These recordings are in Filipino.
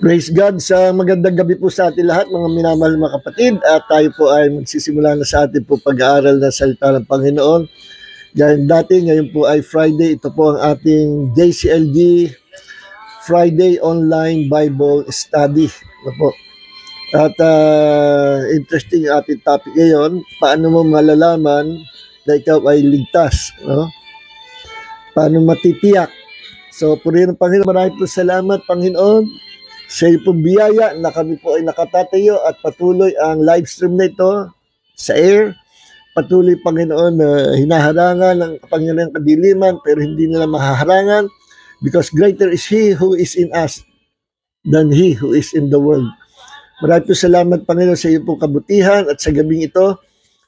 Praise God, sa magandang gabi po sa ating lahat, mga minamahal mga kapatid. At tayo po ay magsisimula na sa ating po pag-aaral na salita ng Panginoon. Dahil dati, ngayon po ay Friday. Ito po ang ating JCLD Friday Online Bible Study. Ito po. At interesting ang ating topic ngayon. Paano mo malalaman na ikaw ay ligtas? No? Paano matitiyak? So, purihin ng Panginoon. Maraming po salamat, Panginoon, sa iyo pong biyaya na kami po ay nakatatayo at patuloy ang live stream na ito sa air. Patuloy, Panginoon, na hinaharangan ng kapangyarihan kadiliman pero hindi nila mahaharangan because greater is He who is in us than He who is in the world. Maraming po salamat, Panginoon, sa iyo pong kabutihan at sa gabing ito,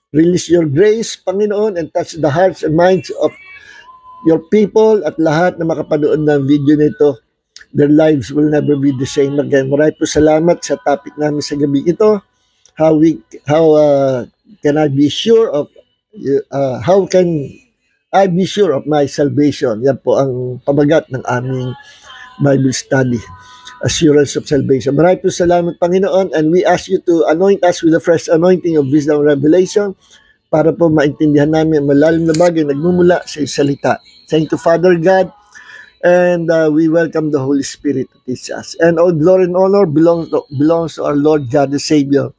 release your grace, Panginoon, and touch the hearts and minds of your people at lahat na makapanood ng video nito. Their lives will never be the same again. Maraming po salamat sa topic namin sa gabi ito. How can I be sure of how can I be sure of my salvation? Yan po ang pamagat ng aming Bible study. Assurance of salvation. Maraming po salamat, Panginoon, and we ask you to anoint us with a fresh anointing of wisdom and revelation para po maintindihan namin ang malalim na bagay nagmumula sa iyong salita. Thank you, Father God. And we welcome the Holy Spirit to teach us. And all glory and honor belongs to our Lord God the Savior,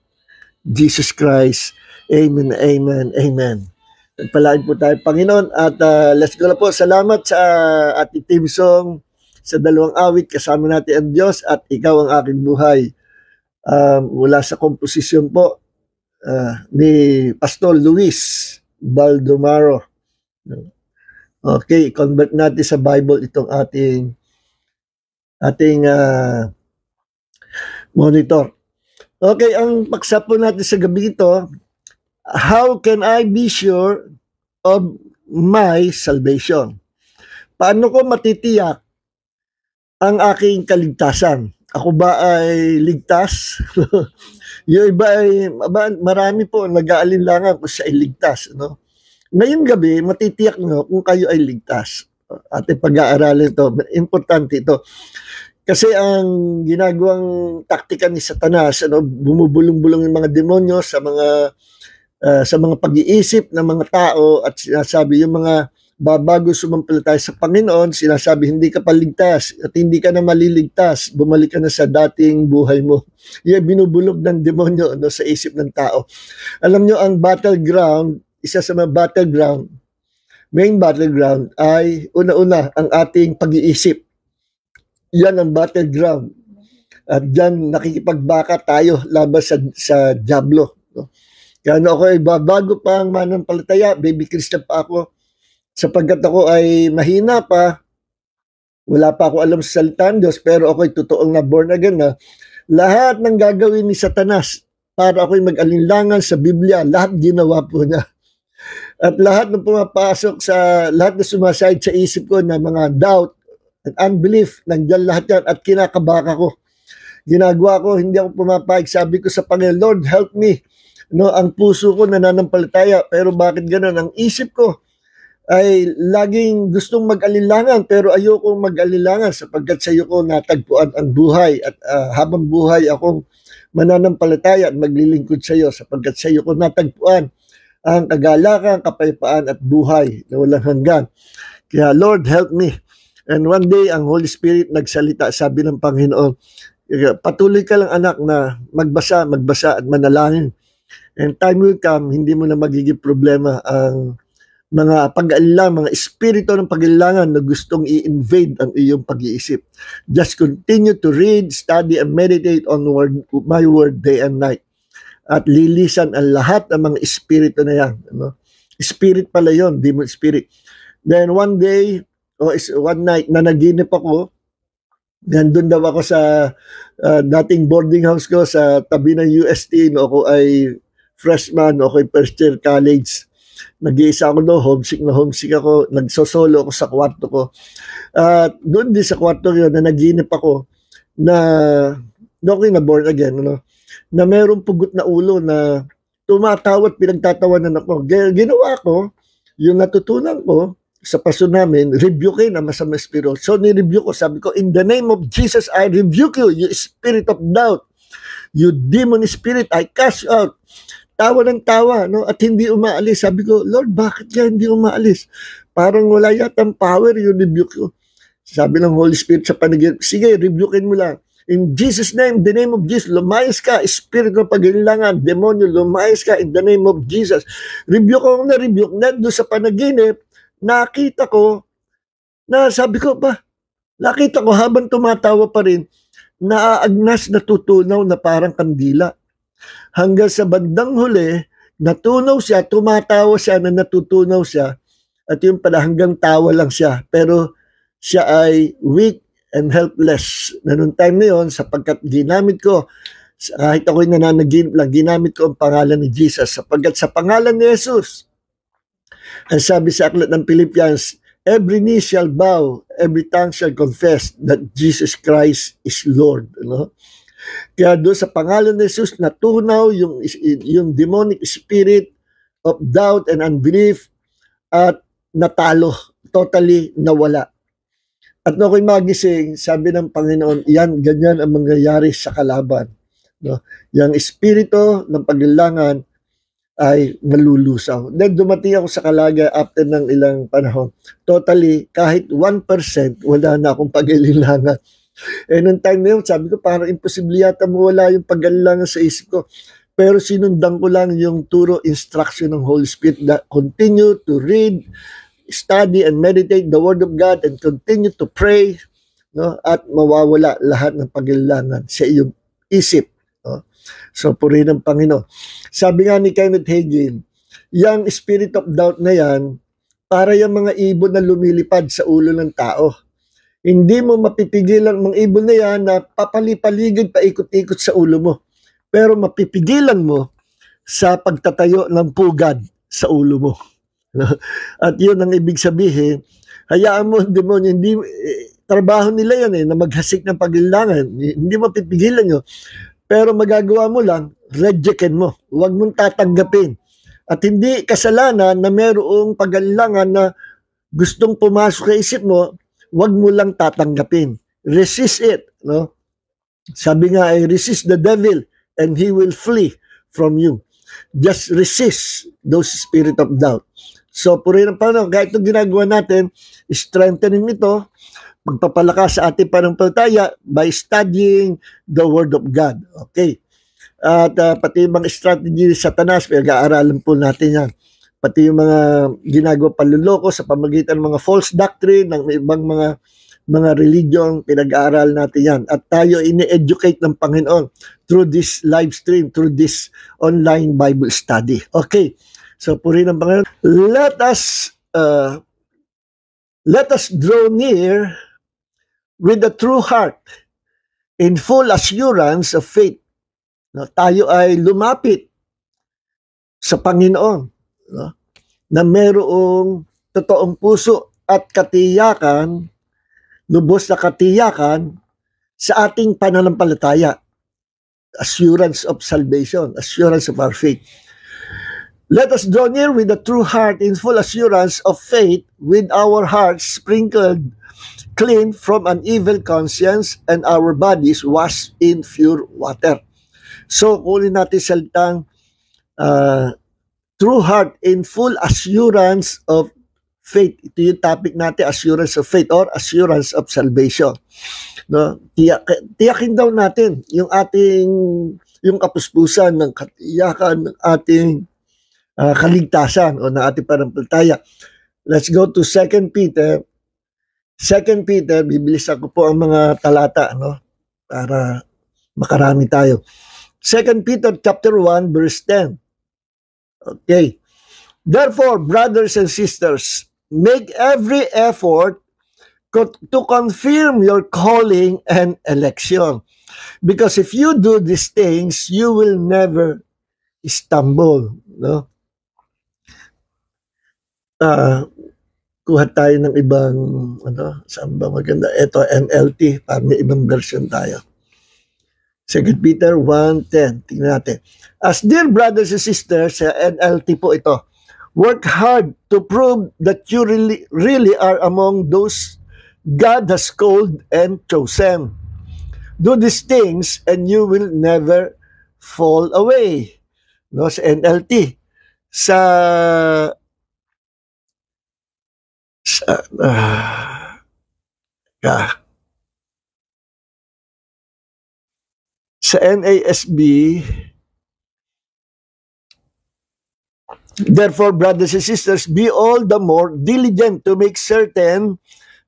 Jesus Christ. Amen, amen, amen. Nagpalain po tayo, Panginoon. At let's go na po. Salamat sa ating team song sa dalawang awit. Kasama natin ang Diyos at ikaw ang aking buhay. Mula sa komposisyon po ni Pastor Luis Baldomaro. Okay, convert natin sa Bible itong ating monitor. Okay, ang paksa po natin sa gabi ito, how can I be sure of my salvation? Paano ko matitiyak ang aking kaligtasan? Ako ba ay ligtas? Yung iba ay, marami po nag-aalinlangan kung siya ay ligtas, no? Ngayong gabi, matitiyak nyo kung kayo ay ligtas. Ating pag-aaralin ito. Importante ito. Kasi ang ginagawang taktika ni Satanas, bumubulong-bulong yung mga demonyo sa mga pag-iisip ng mga tao at sinasabi yung mga babago sumampalataya sa Panginoon, sinasabi hindi ka paligtas at hindi ka na maliligtas, bumalik ka na sa dating buhay mo. Yung binubulog ng demonyo sa isip ng tao. Alam nyo, ang battleground, isa sa mga battleground, main battleground ay una-una ang ating pag-iisip. Yan ang battleground. At dyan nakikipagbaka tayo laban sa Diablo. No? Kaya ako ay bago pa ang mananampalataya, baby Christian pa ako, sapagkat ako ay mahina pa, wala pa ako alam sa salita ng Diyos, pero ako ay totoong na born again na lahat ng gagawin ni Satanas para ako'y mag-alinlangan sa Biblia, lahat ginawa po niya. At lahat ng pumapasok sa, lahat na sumasayad sa isip ko na mga doubt and unbelief, nandiyan lahat yan at kinakabaka ko. Ginagawa ko, hindi ako pumapayag. Sabi ko sa Panginoon, Lord, help me. No, ang puso ko nananampalataya, pero bakit gano'n? Ang isip ko ay laging gustong mag-alinlangan, pero ayokong mag-alinlangan sapagkat sa iyo ko natagpuan ang buhay. At habang buhay akong mananampalataya at maglilingkod sa iyo sapagkat sa iyo ko natagpuan ang kagalakan, kapayapaan at buhay na walang hanggan. Kaya Lord, help me. And one day, ang Holy Spirit nagsalita, sabi ng Panginoon, patuloy ka lang anak na magbasa at manalangin. And time will come, hindi mo na magiging problema ang mga pag-aalilangan, mga espiritu ng pag-aalilangan na gustong i-invade ang iyong pag-iisip. Just continue to read, study, and meditate on my word day and night. At lilisan ang lahat ng mga espiritu na yan. Ano? Spirit pala yun, demon spirit. Then one day, one night, nanaginip ako. Nandun daw ako sa dating boarding house ko sa tabi ng UST. No, ako ay freshman, ako ay first year college. Nag-iisa ako doon, homesick ako. Nagsosolo ako sa kwarto ko. Doon din sa kwarto yun, nanaginip ako na doon na born again, ano? Na mayroong pugot na ulo na tumatawa at pinagtatawanan ako. Ginawa ko, yung natutunan ko, sa paso namin, rebuke na masama spirit. So, ni-rebuke ko, sabi ko, in the name of Jesus, I rebuke you, you spirit of doubt. You demon spirit, I cast you out. Tawa ng tawa, no? At hindi umaalis. Sabi ko, Lord, bakit kaya hindi umaalis? Parang wala yatang power yung rebuke ko. Sabi ng Holy Spirit sa panaginip, sige, rebukein mo lang. In Jesus' name, the name of Jesus, lumayas ka, spirit ng pag-ilangan, demonyo, lumayas ka in the name of Jesus. Rebuke ko na rebuke, na doon sa panaginip, nakita ko, na sabi ko ba, nakita ko habang tumatawa pa rin, naaagnas, natutunaw na parang kandila. Hanggang sa bandang huli, natunaw siya, tumatawa siya, na natutunaw siya, at yung pala hanggang tawa lang siya. Pero siya ay weak and helpless. Na noong time na yun, sapagkat ginamit ko, kahit ako'y nananaginip lang, ginamit ko ang pangalan ni Jesus. Sapagkat sa pangalan ni Jesus, ang sabi sa aklat ng Philippians, every knee shall bow, every tongue shall confess that Jesus Christ is Lord. No? Kaya doon sa pangalan ni Jesus, natunaw yung demonic spirit of doubt and unbelief at natalo, totally nawala. At nung ako'y magising, sabi ng Panginoon, yan, ganyan ang mangyayari sa kalaban. No? Yung espiritu ng paglilangan ay malulusaw. Then dumating ako sa Kalagay after ng ilang panahon. Totally, kahit 1%, wala na akong paglilangan. Nung time na yun, sabi ko, parang imposible yata mawala yung paglilangan sa isip ko. Pero sinundan ko lang yung turo instruction ng Holy Spirit that continue to read, study and meditate the Word of God and continue to pray, no? At mawawala lahat ng paglilangan sa iyong isip. No? So, purihin ng Panginoon. Sabi nga ni Kenneth Hagin, yung spirit of doubt na yan, para yung mga ibon na lumilipad sa ulo ng tao. Hindi mo mapipigilan mga ibon na yan na papalipaligid, paikot-ikot sa ulo mo. Pero mapipigilan mo sa pagtatayo ng pugad sa ulo mo. At yun ang ibig sabihin, hayaan mo, demonyo, hindi, trabaho nila yan na maghasik ng paglilangan. Hindi mapipigilan nyo. Pero magagawa mo lang, rejectin mo. Huwag mong tatanggapin. At hindi kasalanan na mayroong paglilangan na gustong pumasok sa isip mo, huwag mo lang tatanggapin. Resist it. No? Sabi nga ay, resist the devil and he will flee from you. Just resist those spirit of doubt. So, purihin ang Panginoon, kahit itong ginagawa natin, strengthening ito, magpapalakas sa ating pananampalataya by studying the Word of God. Okay. At pati yung mga strategy ni Satanas, pinag-aaralan po natin yan. Pati yung mga ginagawa panluloko sa pamagitan ng mga false doctrine, ng ibang mga religion, pinag-aaral natin yan. At tayo ini-educate ng Panginoon through this live stream, through this online Bible study. Okay. So, purihin ang Panginoon. Let us draw near with a true heart in full assurance of faith. No, tayo ay lumapit sa Panginoon, no, na mayroong totoong puso at katiyakan, lubos na katiyakan sa ating pananampalataya. Assurance of salvation, assurance of our faith. Let us draw near with a true heart in full assurance of faith, with our hearts sprinkled clean from an evil conscience and our bodies washed in pure water. So, kunin natin salitang true heart in full assurance of faith. Ito yung topic natin, assurance of faith or assurance of salvation. No? Tiyakin daw natin yung kapuspusan ng katiyakan ng ating kaligtasan o ng ating pananampalataya. Let's go to 2 Peter. 2 Peter, bibilisan ko po ang mga talata, no? Para makarami tayo. 2 Peter chapter 1 verse 10. Okay. Therefore, brothers and sisters, make every effort to confirm your calling and election. Because if you do these things, you will never stumble, no? Kuha tayo ng ibang, saan ba maganda? Ito, NLT, para may ibang version tayo. 2 Peter 1:10, tingnan natin. As dear brothers and sisters, sa NLT po ito, Work hard to prove that you really are among those God has called and chosen. Do these things and you will never fall away. No, sa NLT. Sa ah, sa NASB, therefore, brothers and sisters, be all the more diligent to make certain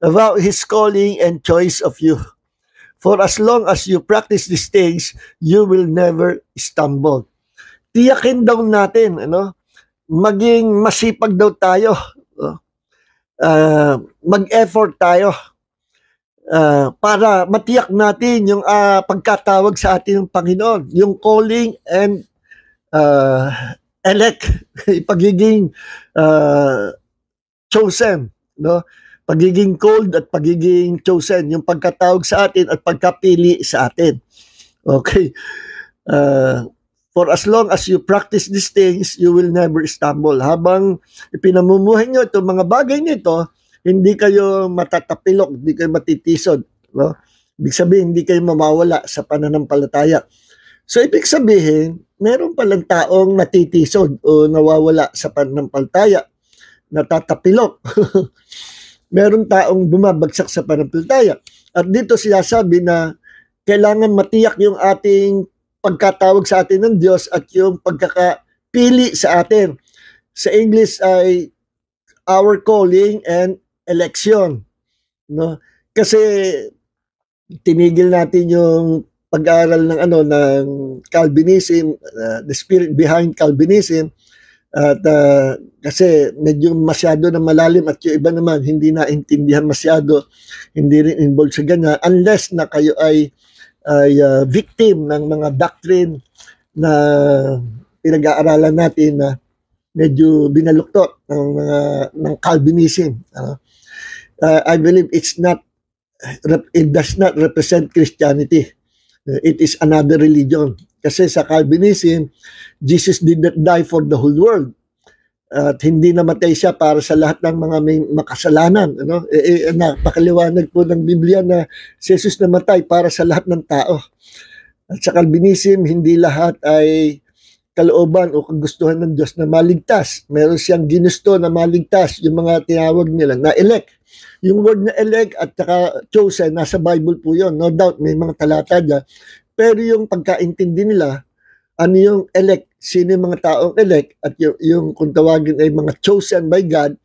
about His calling and choice of you. For as long as you practice these things, you will never stumble. Tiyakin daw natin, maging masipag daw tayo. Mag-effort tayo para matiyak natin yung pagkatawag sa ating Panginoon, yung calling and elect, pagiging chosen, no? Pagiging called at pagiging chosen, yung pagkatawag sa atin at pagkapili sa atin. Okay. For as long as you practice these things, you will never stumble. Habang ipinamumuhay nyo itong mga bagay nito, hindi kayo matatapilok, hindi kayo matitisod. No? Ibig sabihin, hindi kayo mamawala sa pananampalataya. So, ibig sabihin, meron palang taong natitisod o nawawala sa pananampalataya, natatapilok. Meron taong bumabagsak sa pananampalataya. At dito sinasabi na kailangan matiyak yung ating pagkatawag sa atin ng Diyos at yung pagkakapili sa atin. Sa English ay our calling and election. No? Kasi tinigil natin yung pag-aaral ng Calvinism, the spirit behind Calvinism, at kasi medyo masyado na malalim at yung iba naman hindi naintindihan masyado, hindi rin involved sa ganyan unless na kayo ay victim ng mga doctrine na pinag-aaralan natin na medyo binaluktot ng Calvinism. I believe it does not represent Christianity. It is another religion. Kasi sa Calvinism, Jesus did not die for the whole world. At hindi namatay siya para sa lahat ng mga may makasalanan. Napakaliwanag po ng Biblia na si Jesus namatay para sa lahat ng tao. At sa Calvinism, hindi lahat ay kalooban o kagustuhan ng Diyos na maligtas. Meron siyang ginusto na maligtas, yung mga tinawag nila na elect. Yung word na elect at saka chosen, nasa Bible po yun. No doubt, may mga talata dyan. Pero yung pagkaintindi nila, ano yung elect, sino yung mga taong elect, at yung kung tawagin ay mga chosen by God,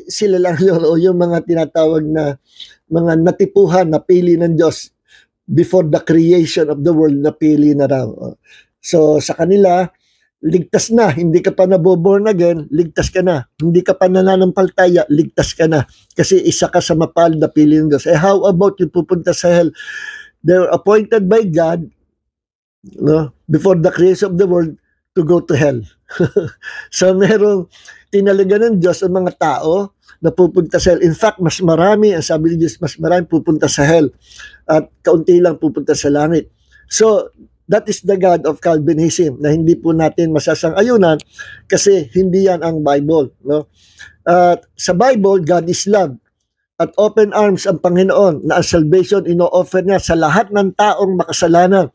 sila lang yun, o yung mga tinatawag na mga natipuhan, napili ng Diyos before the creation of the world, napili na raw. So sa kanila, ligtas na, hindi ka pa naboborn again, ligtas ka na. Hindi ka pa nananampalataya, ligtas ka na. Kasi isa ka sa mapalad na pili ng Diyos. How about yung pupunta sa hell? They were appointed by God, before the creation of the world, to go to hell. So merong tinalaga ng Diyos ang mga tao na pupunta sa hell. In fact, mas marami, ang sabi ni Diyos, mas marami pupunta sa hell at kaunti lang pupunta sa langit. So, that is the God of Calvinism na hindi po natin masasang-ayunan kasi hindi yan ang Bible. No? Sa Bible, God is love. At open arms ang Panginoon na ang salvation ino-offer niya sa lahat ng taong makasalanan.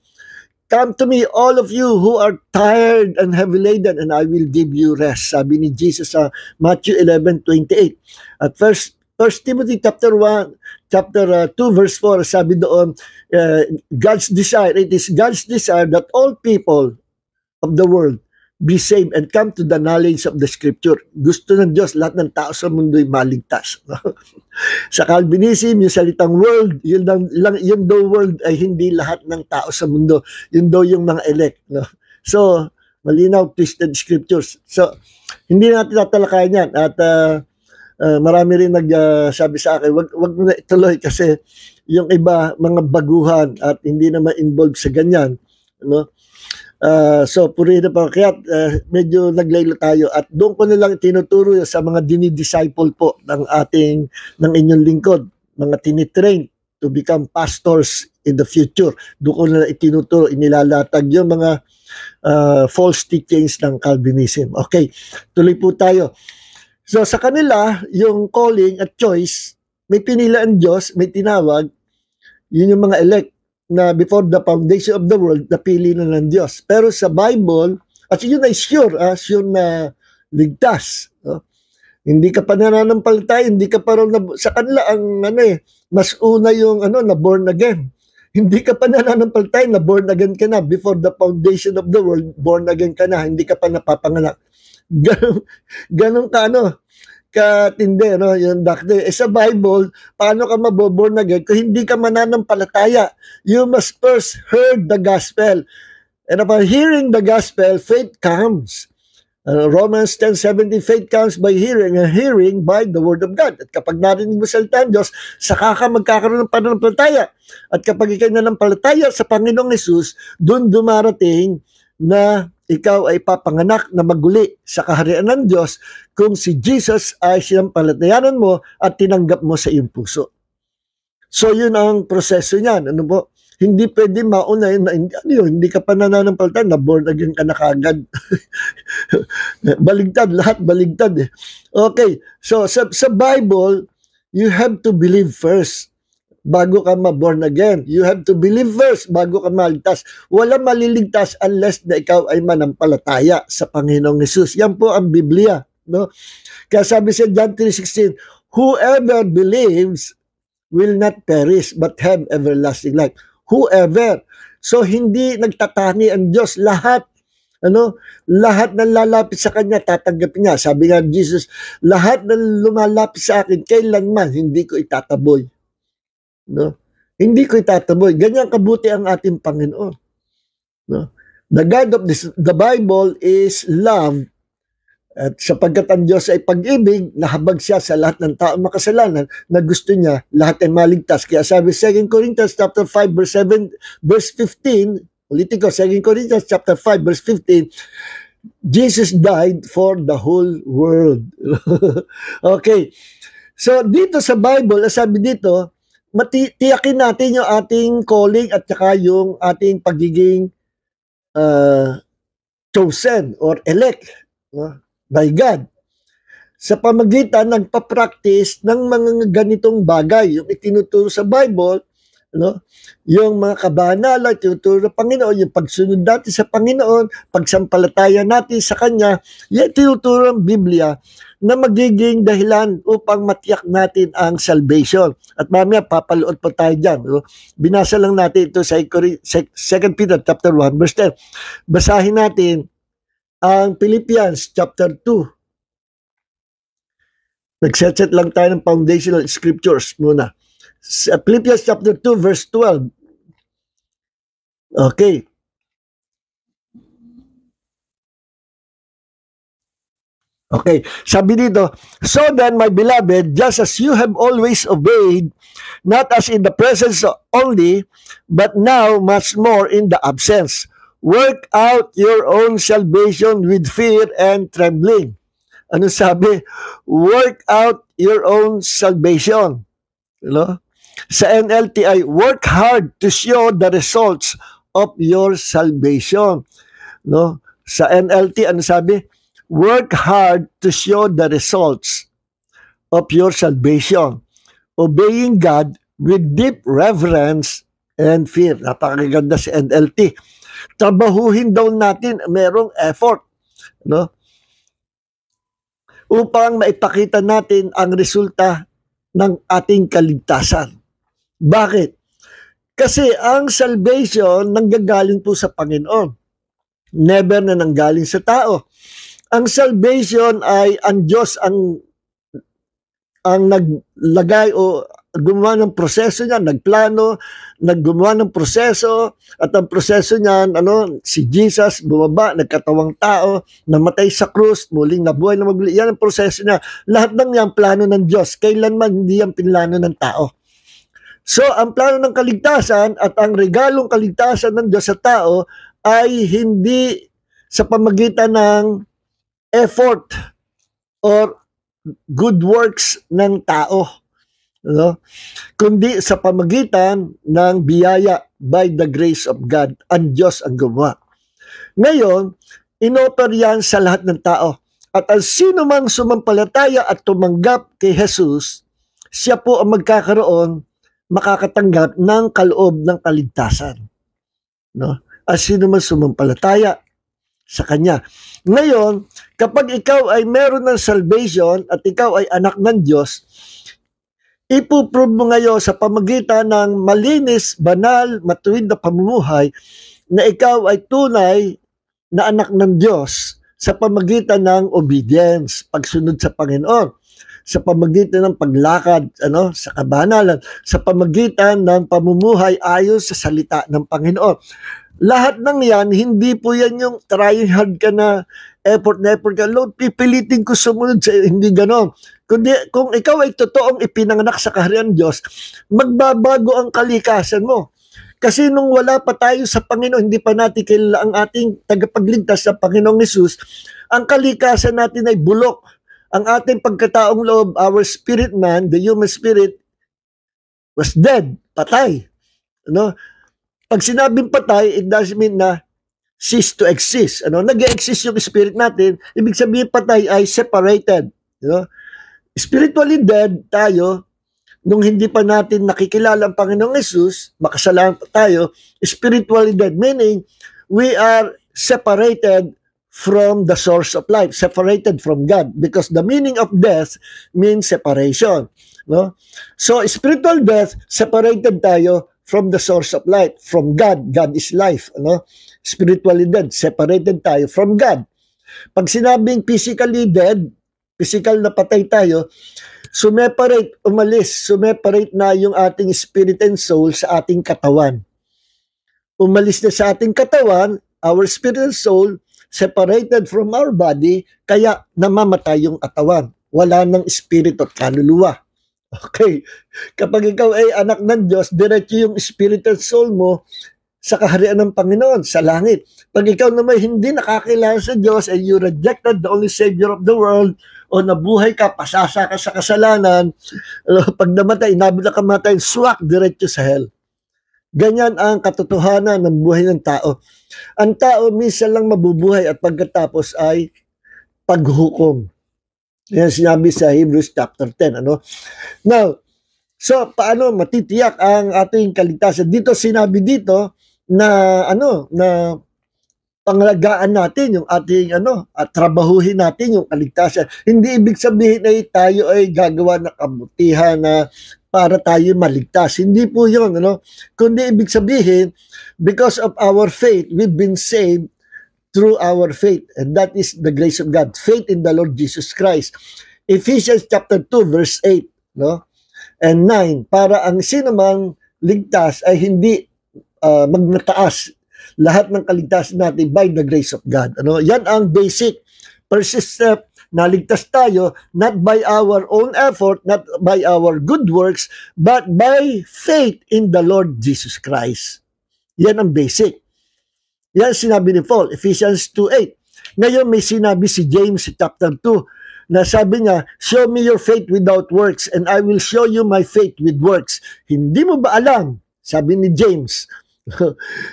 Come to me, all of you who are tired and heavy laden, and I will give you rest. Sabi ni Jesus sa Matthew 11:28. At First Timothy chapter 2 verse 4, sabi doon, God's desire, it is God's desire that all people of the world be saved and come to the knowledge of the Scripture. Gusto ng Diyos, lahat ng tao sa mundo ay maligtas. Sa Calvinism, yung salitang world, yun daw world ay hindi lahat ng tao sa mundo. Yun daw yung mga elect. No? So, malinaw, twisted scriptures. So, hindi natin tatalakayan yan. At marami rin nagsabi sa akin, wag mo na ituloy kasi yung iba, mga baguhan at hindi naman involved sa ganyan. No? So, purihin na pa. Kaya medyo naglaylo tayo. At doon ko na lang tinuturo sa mga dinidisciple po ng inyong lingkod. Mga tinitrain to become pastors in the future. Doon ko na itinuturo, inilalatag yung mga false teachings ng Calvinism. Okay, tuloy po tayo. So sa kanila, yung calling at choice, may pinila ang Diyos, may tinawag, yun yung mga elect na before the foundation of the world, napili na ng Diyos. Pero sa Bible, at yun ay sure na ligtas. No? Hindi ka pa nananampalataya, hindi ka pa rin, sa kanila ang mas una yung na born again. Hindi ka pa nananampalataya na born again ka na. Before the foundation of the world, born again ka na. Hindi ka pa napapanganak. Ganun ka katindi, yung doctor. Sa Bible, paano ka maboborn again kung hindi ka mananampalataya? You must first heard the gospel. And upon hearing the gospel, faith comes. Romans 10:17, faith comes by hearing, and hearing by the word of God. At kapag narinig mo salita ng Diyos, saka ka magkakaroon ng pananampalataya. At kapag ikay nanampalataya sa Panginoong Hesus, doon dumarating na ikaw ay papanganak na maguli sa kaharian ng Diyos kung si Jesus ay sinampalatayanan mo at tinanggap mo sa iyong puso. So yun ang proseso niyan. Ano po? Hindi pwede mauna na hindi ka pa nananampalataya na born again ka na kagad. Baligtad, lahat baligtad eh. Okay, so sa Bible, you have to believe first bago ka ma-born again. You have to believe first bago ka maligtas. Walang maliligtas unless na ikaw ay manampalataya sa Panginoong Hesus. Yan po ang Biblia. No? Kaya sabi sa John 3:16, whoever believes will not perish but have everlasting life. Whoever. So hindi nagtatani ang Diyos. Lahat ng lalapit sa Kanya, tatanggapin niya. Sabi nga Jesus, lahat ng lumalapit sa akin, kailanman hindi ko itataboy. No? Hindi ko itataboy. Ganyan kabuti ang ating Panginoon. No? The God of the Bible is love. At sapagkat ang Diyos ay pag-ibig, nahabag siya sa lahat ng taong makasalanan na gusto niya lahat ay maligtas. Kaya sabi 2 Corinthians chapter 5 verse 15, ulitin ko, 2 Corinthians chapter 5 verse 15, Jesus died for the whole world. Okay. So dito sa Bible, sabi dito, tiyakin natin yung ating calling at saka yung ating pagiging chosen or elect by God. Sa pamagitan ng papractice ng mga ganitong bagay, yung itinuturo sa Bible, yung mga kabanalan, tinuturo ng Panginoon, yung pagsunod natin sa Panginoon, pagsampalataya natin sa Kanya, yan tinuturo ng Biblia na magiging dahilan upang matiyak natin ang salvation. At mamaya, papalood pa tayo dyan. Binasa lang natin ito sa 2 Peter chapter 1, verse 10. Basahin natin ang Philippians chapter 2. Nagset-set lang tayo ng foundational scriptures muna. Philippians chapter 2 verse 12. Okay. Okay, sabi dito, so then, my beloved, just as you have always obeyed, not as in the presence only, but now much more in the absence, work out your own salvation with fear and trembling. Ano sabi? Work out your own salvation. Sa NLT ay work hard to show the results of your salvation. Sa NLT, ano sabi? Work hard to show the results of your salvation. Obeying God with deep reverence and fear. Napakaganda si NLT. Trabahuhin daw natin, merong effort. Upang maipakita natin ang resulta ng ating kaligtasan. Bakit? Kasi ang salvation nanggagaling po sa Panginoon. Never na nanggaling sa tao. Ang salvation ay ang Diyos ang naglagay o gumawa ng proseso niya, naggumawa ng proseso, at ang proseso niyan, si Jesus bumaba, nagkatawang tao, namatay sa krus, muling nabuhay na maguli. Yan ang proseso niya. Lahat ng yan, plano ng Diyos. Kailanman hindi yan pinlano ng tao. So, ang plano ng kaligtasan at ang regalong kaligtasan ng Diyos sa tao ay hindi sa pamagitan ng effort or good works ng tao. No? Kundi sa pamagitan ng biyaya by the grace of God. Ang Diyos ang gumawa. Ngayon, inoffer yan sa lahat ng tao. At ang sino mang sumampalataya at tumanggap kay Jesus, siya po ang magkakaroon, makakatanggap ng kaloob ng kaligtasan. No? Ang sino man sumampalataya sa Kanya. Ngayon, kapag ikaw ay meron ng salvation at ikaw ay anak ng Diyos, ipuprove mo ngayon sa pamagitan ng malinis, banal, matuwid na pamumuhay na ikaw ay tunay na anak ng Diyos sa pamagitan ng obedience, pagsunod sa Panginoon, sa pamagitan ng paglakad sa kabanalan, sa pamagitan ng pamumuhay ayon sa salita ng Panginoon. Lahat ng yan, hindi po yan yung trying hard ka na effort ka. Lord, pipilitin ko sumunod sa iyo. Hindi ganon. Kundi kung ikaw ay totoong ipinanganak sa kaharian Diyos, magbabago ang kalikasan mo. Kasi nung wala pa tayo sa Panginoon, hindi pa natin kilala ang ating tagapagligtas sa Panginoong Hesus, ang kalikasan natin ay bulok. Ang ating pagkataong loob, our spirit man, the human spirit, was dead, patay. Pag sinabing patay, it doesn't mean na cease to exist. Nag-exist yung spirit natin, ibig sabihin patay ay separated. Spiritually dead tayo, nung hindi pa natin nakikilala ang Panginoong Hesus, makasalanan pa tayo, spiritually dead, meaning we are separated from the source of life, separated from God, because the meaning of death means separation. So, spiritual death, separated tayo from the source of life, from God. God is life. Spiritually dead, separated tayo from God. Pag sinabing physically dead, physical na patay tayo, sumeparate na yung ating spirit and soul sa ating katawan. Umalis na sa ating katawan, our spirit and soul, separated from our body, kaya namamatay yung katawan. Wala ng spirit at kaluluwa. Okay. Kapag ikaw ay anak ng Diyos, diretso yung spirit and soul mo sa kaharian ng Panginoon, sa langit. Pag ikaw naman hindi nakakilala sa Diyos and you rejected the only Savior of the world, o nabuhay ka, pasasa ka sa kasalanan, pag namatay, inabot na kamatay, swak, diretso sa hell. Ganyan ang katotohanan ng buhay ng tao. Ang tao minsan lang mabubuhay at pagkatapos ay paghukom. Yan sinabi sa Hebrews chapter 10. Now, so paano matitiyak ang ating kaligtasan? Dito sinabi dito na na pangalagaan natin yung ating at trabahuhin natin yung kaligtasan. Hindi ibig sabihin ay tayo ay gagawa ng kabutihan na para tayo maligtas. Hindi po yun. Kundi ibig sabihin, because of our faith, we've been saved through our faith. And that is the grace of God. Faith in the Lord Jesus Christ. Ephesians chapter 2 verse 8 and 9. Para ang sinumang ligtas ay hindi magnataas. Lahat ng kaligtasan natin by the grace of God. Yan ang basic. First step, naligtas tayo not by our own effort, not by our good works, but by faith in the Lord Jesus Christ. Yan ang basic. Yan sinabi ni Paul, Ephesians 2:8. Ngayon may sinabi si James chapter 2 na sabi niya, show me your faith without works and I will show you my faith with works. Hindi mo ba alam, sabi ni James,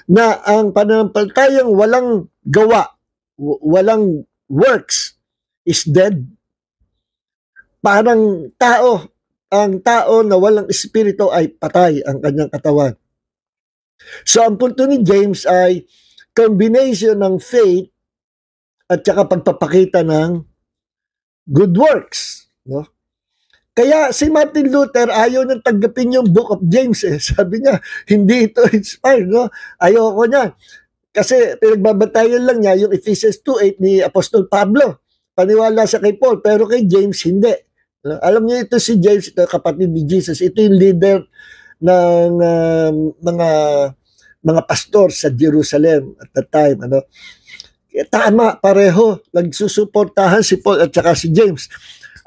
na ang pananampalatayang walang gawa, walang works, is dead? Parang ang tao na walang espiritu ay patay ang kanyang katawan. So ang punto ni James ay combination ng faith at saka pagpapakita ng good works. Kaya si Martin Luther ayaw nang tanggapin yung Book of James. Sabi niya, hindi ito inspired. Ayoko niya. Kasi pinagbabantayan lang niya yung Ephesians 2:8 ni Apostol Pablo. Paniwala siya kay Paul, pero kay James hindi. Alam niyo ito si James, ito kapatid ni Jesus. Ito yung leader ng mga pastor sa Jerusalem at that time. Tama, pareho. Nagsusuportahan si Paul at saka si James.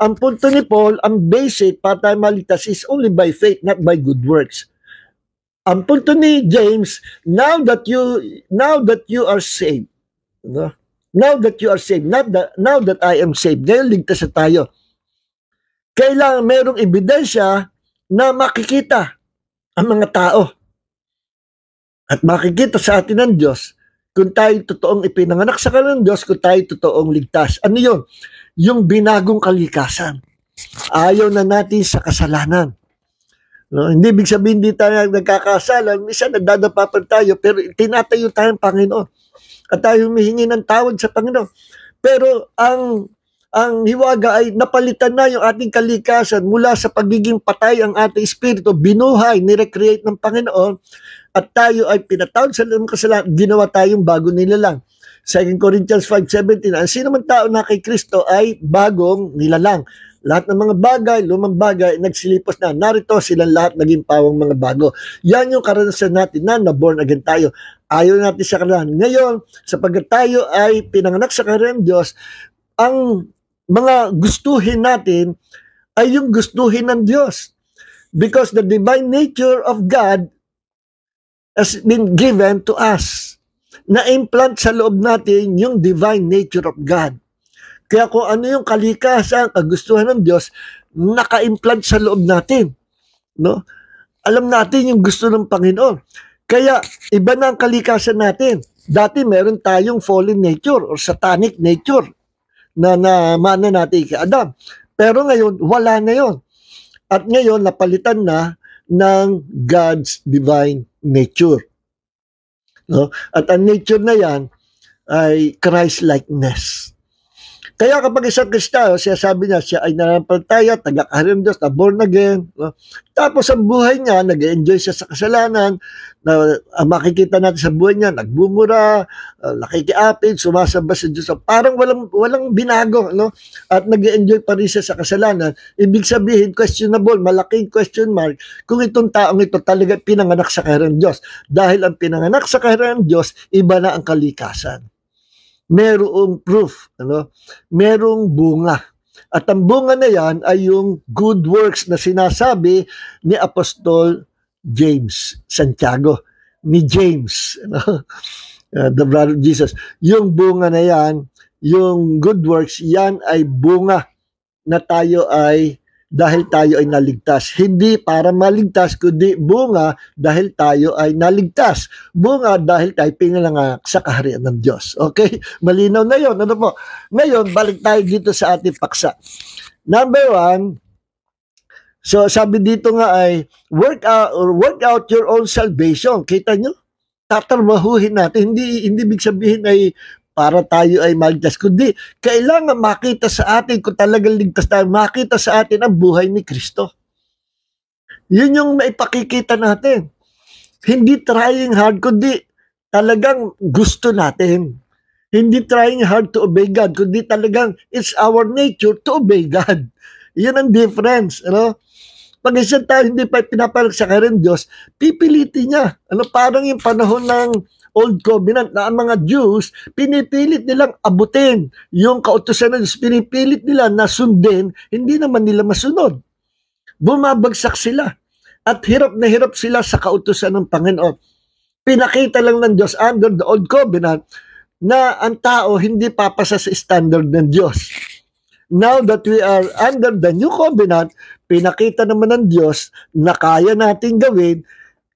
Ang punto ni Paul, ang basic para tayo maligtas is only by faith, not by good works. Ang punto ni James, now that you are saved, now that you are saved, now that I am saved, ngayon ligtas na tayo. Kailangan merong ebidensya na makikita ang mga tao at makikita sa atin ng Diyos kung tayo totoong ipinanganak sa kanan ng Diyos, kung tayo totoong ligtas. Ano yun? Yung binagong kalikasan. Ayaw na natin sa kasalanan. No, hindi ibig sabihin hindi tayo nagkakasala, minsan nagdadapa pa tayo, pero tinatayo tayong Panginoon. At tayo humihingi ng tawad sa Panginoon. Pero ang hiwaga ay napalitan na yung ating kalikasan mula sa pagiging patay ang ating espiritu, binuhay, nirecreate ng Panginoon, at tayo ay pinatawad sa ng kasalanan, ginawa tayong bago nilalang. 2 Corinthians 5:17, ang sino man tao na kay Kristo ay bagong nilalang. Lahat ng mga bagay, lumang bagay, nagsilipos na. Narito silang lahat naging pawang mga bago. Yan yung karanasan natin na born again tayo. Ayaw natin sa karanasan. Ngayon, sapagkat tayo ay pinanganak sa karanasan ng Diyos, ang mga gustuhin natin ay yung gustuhin ng Diyos. Because the divine nature of God has been given to us. Na-implant sa loob natin yung divine nature of God. Kaya kung ano yung kalikasan, kagustuhan ng Diyos, naka-implant sa loob natin. No? Alam natin yung gusto ng Panginoon. Kaya iba na ang kalikasan natin. Dati meron tayong fallen nature or satanic nature na mana natin kay Adam. Pero ngayon, wala na yon. At ngayon, napalitan na ng God's divine nature. No? At ang nature na yan ay Christ-likeness. Kaya kapag isang Kristiyano, siya sabi niya, siya ay nanampalataya, taga-kaharian ng Diyos, na born again. No? Tapos ang buhay niya, nag-enjoy siya sa kasalanan, na makikita natin sa buhay niya, nagbumura, nakikiapid, sumasamba sa Diyos. Parang walang binago, no? At nag-enjoy pa rin siya sa kasalanan. Ibig sabihin, questionable, malaking question mark, kung itong taong ito talaga pinanganak sa kaharian ng Diyos. Dahil ang pinanganak sa kaharian ng Diyos, iba na ang kalikasan. Merong proof, merong bunga. At ang bunga na yan ay yung good works na sinasabi ni Apostol James Santiago, ni James, the brother of Jesus. Yung bunga na yan, yung good works, yan ay bunga na tayo ay dahil tayo ay naligtas. Hindi para maligtas, kundi bunga dahil tayo ay naligtas. Bunga dahil tayo pinanganak sa kaharian ng Diyos. Okay? Malinaw na yun. Ano po? Ngayon, balik tayo dito sa ating paksa. Number 1, so sabi dito nga ay, work out your own salvation. Kita nyo? Tatrabahuhin natin. Hindi ibig sabihin ay para tayo ay maligtas, kundi kailangan makita sa atin kung talagang ligtas tayo, makita sa atin ang buhay ni Kristo. Yun yung maipakikita natin. Hindi trying hard, kundi talagang gusto natin. Hindi trying hard to obey God, kundi talagang it's our nature to obey God. Yun ang difference. Pag isang tao hindi pa pinapalag sa kaharian ng Diyos, pipilitin niya. Parang yung panahon ng Old Covenant na ang mga Jews, pinipilit nilang abutin yung kautusan ng Diyos, pinipilit nila na sundin, hindi naman nila masunod. Bumabagsak sila at hirap na hirap sila sa kautusan ng Panginoon. Pinakita lang ng Diyos under the Old Covenant na ang tao hindi papasa sa standard ng Diyos. Now that we are under the New Covenant, pinakita naman ng Diyos na kaya natin gawin,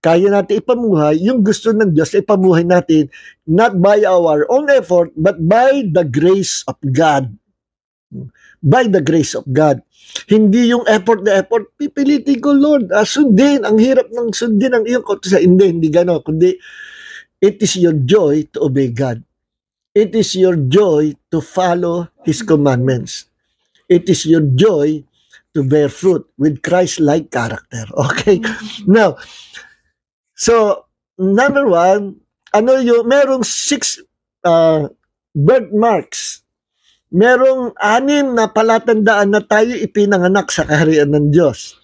kaya natin ipamuhay, yung gusto ng Diyos, ipamuhay natin, not by our own effort, but by the grace of God. By the grace of God. Hindi yung effort na effort, pipilitin ko, Lord, sundin, ang hirap ng sundin ang iyong kautusan. Hindi gano'n, kundi it is your joy to obey God. It is your joy to follow His commandments. It is your joy to bear fruit with Christ-like character. Okay? Now, so, number 1, merong 6 birthmarks. Merong 6 na palatandaan na tayo ipinanganak sa kaharian ng Diyos.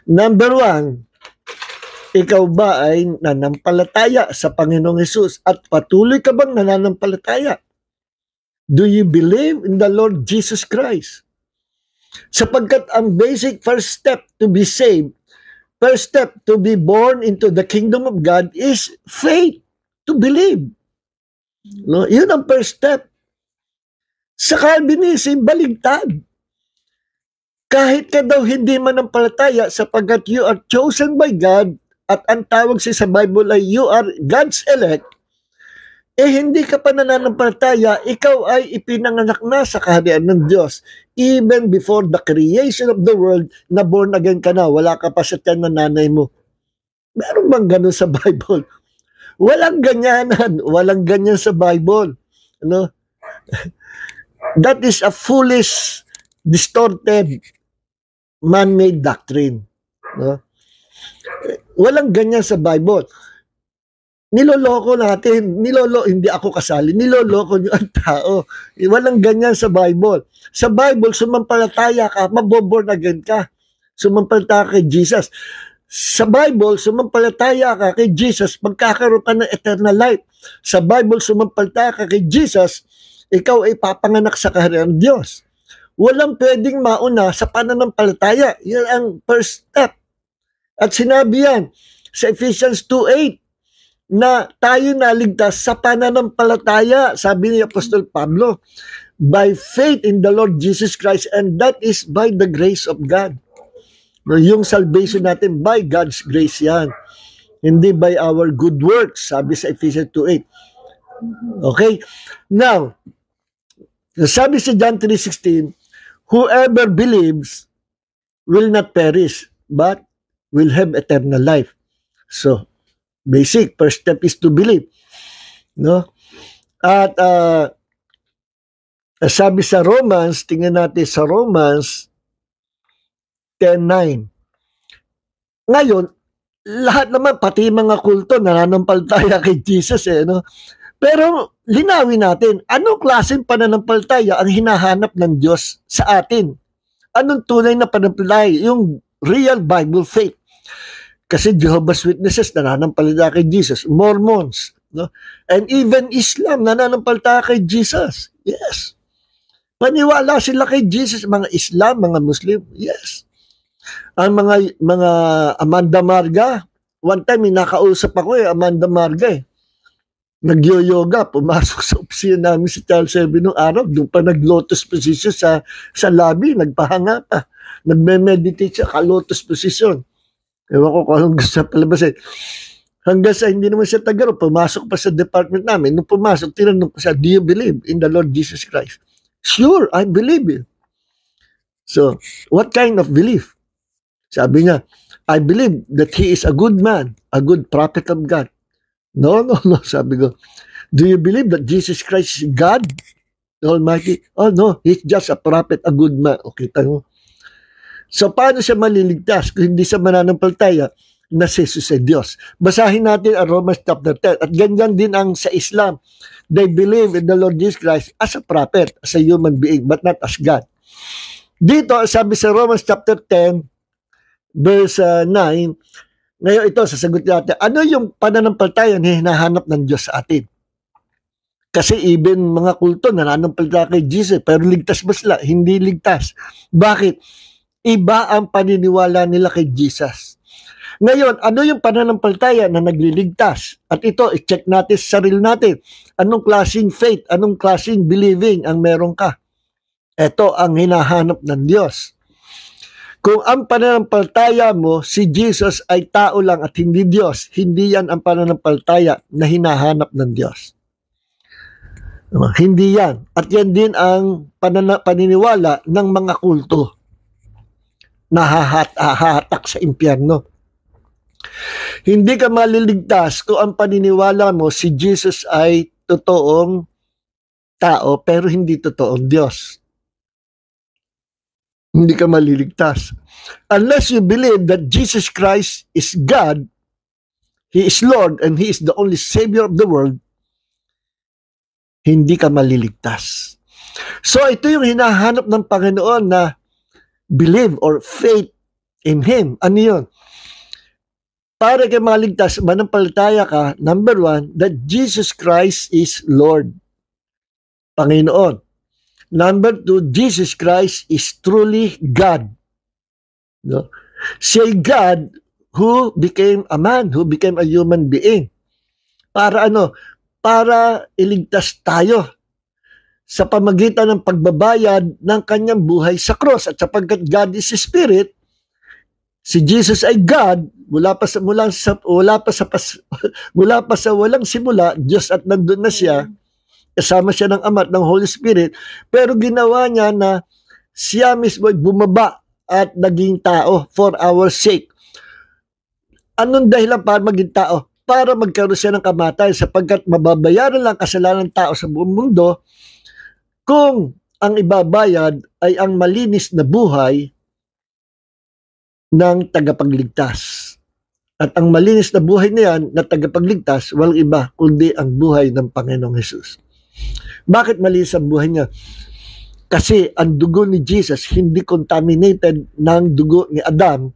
Number 1, ikaw ba ay nanampalataya sa Panginoong Hesus at patuloy ka bang nananampalataya? Do you believe in the Lord Jesus Christ? Sapagkat ang basic first step to be saved, first step to be born into the kingdom of God is faith, to believe. Yun ang first step. Sa Calvinism, baligtad. Kahit ka daw hindi manampalataya sapagkat you are chosen by God at ang tawag sa Bible ay you are God's elect, hindi ka pa nananampalataya, ikaw ay ipinanganak na sa kaharian ng Diyos. Even before the creation of the world, na born again ka na, wala ka pa sa tiyan ng nanay mo. Meron bang ganun sa Bible? Walang ganyanan. Walang ganyan sa Bible. Ano? That is a foolish, distorted, man-made doctrine. No? Walang ganyan sa Bible. Niloloko natin. Hindi ako kasali. Niloloko niyo ang tao. Walang ganyan sa Bible. Sa Bible, sumampalataya ka, maboborn again ka. Sumampalataya ka kay Jesus. Sa Bible, sumampalataya ka kay Jesus, magkakaroon ka ng eternal life. Sa Bible, sumampalataya ka kay Jesus, ikaw ay papanganak sa kaharian ng Diyos. Walang pwedeng mauna sa pananampalataya. Yan ang first step. At sinabi yan sa Ephesians 2:8 na tayo naligtas sa pananampalataya, sabi ni Apostol Pablo, by faith in the Lord Jesus Christ, and that is by the grace of God. Yung salvation natin, by God's grace yan. Hindi by our good works, sabi sa Ephesians 2:8. Okay? Now, sabi sa John 3:16, whoever believes will not perish, but will have eternal life. So, basic, first step is to believe. No? At sabi sa Romans, tingnan natin sa Romans 10:9. Ngayon, lahat naman, pati mga kulto, nananampalataya kay Jesus. No? Pero linawin natin, anong klaseng pananampalataya ang hinahanap ng Diyos sa atin? Anong tunay na pananampalataya? Yung real Bible faith. Kasi Jehovah's Witnesses nananampalataya kay Jesus, Mormons, no? And even Islam nananampalataya kay Jesus. Yes. Paniwala sila kay Jesus, mga Islam, mga Muslim. Yes. Ang mga Amanda Marga, one time nakausap ako Amanda Marga Nagyo-yoga, pumasok sa opisina namin sa Charles Seven nung araw, doon pa nag-lotus position sa lobby, nagpahanga pa. Nagme-meditate siya, ka-lotus position. Ewan ko kung anong gusto sa palabas Hanggang sa hindi naman siya tagaro, pumasok pa sa department namin. Nung pumasok, tinanong ko siya, do you believe in the Lord Jesus Christ? Sure, I believe it. So, what kind of belief? Sabi niya, I believe that he is a good man, a good prophet of God. No, sabi ko. Do you believe that Jesus Christ is God, the Almighty? Oh, no, he's just a prophet, a good man. Okay, tayo. So, paano siya maliligtas kung hindi siya mananampalataya na si Jesus ay Diyos? Basahin natin ang Romans chapter 10. At ganyan din ang sa Islam. They believe in the Lord Jesus Christ as a prophet, as a human being, but not as God. Dito, sabi sa Romans chapter 10, verse 9, ngayon ito, sasagot natin, ano yung pananampalataya na hinahanap ng Diyos sa atin? Kasi even mga kulto, nananampalataya kay Jesus, pero ligtas ba sila? Hindi ligtas. Bakit? Iba ang paniniwala nila kay Jesus. Ngayon, ano yung pananampalataya na nagliligtas? At ito, i-check natin sa sarili natin. Anong klaseng faith, anong klaseng believing ang meron ka? Ito ang hinahanap ng Diyos. Kung ang pananampalataya mo, si Jesus ay tao lang at hindi Diyos, hindi yan ang pananampalataya na hinahanap ng Diyos. Hindi yan. At yan din ang paniniwala ng mga kulto na hahatak sa impyerno. Hindi ka maliligtas kung ang paniniwala mo si Jesus ay totoong tao pero hindi totoong Diyos. Hindi ka maliligtas. Unless you believe that Jesus Christ is God, He is Lord, and He is the only Savior of the world, hindi ka maliligtas. So ito yung hinahanap ng Panginoon na believe or faith in Him. Ano yun? Para ka maligtas, manampalataya ka, number one, that Jesus Christ is Lord. Panginoon. Number two, Jesus Christ is truly God. No? Siya God who became a man, who became a human being. Para ano? Para iligtas tayo sa pamagitan ng pagbabayad ng kanyang buhay sa cross. At sapagkat God is Spirit, si Jesus ay God, mula pa sa walang simula, Diyos at nandun na siya, kasama siya ng Ama at ng Holy Spirit, pero ginawa niya na siya mismo ay bumaba at naging tao for our sake. Anong dahilan para maging tao? Para magkaroon siya ng kamatayan, sapagkat mababayaran lang kasalanan ng tao sa buong mundo kung ang ibabayad ay ang malinis na buhay ng tagapagligtas. At ang malinis na buhay na yan na tagapagligtas, walang iba kundi ang buhay ng Panginoong Hesus. Bakit malinis ang buhay niya? Kasi ang dugo ni Jesus hindi contaminated ng dugo ni Adam.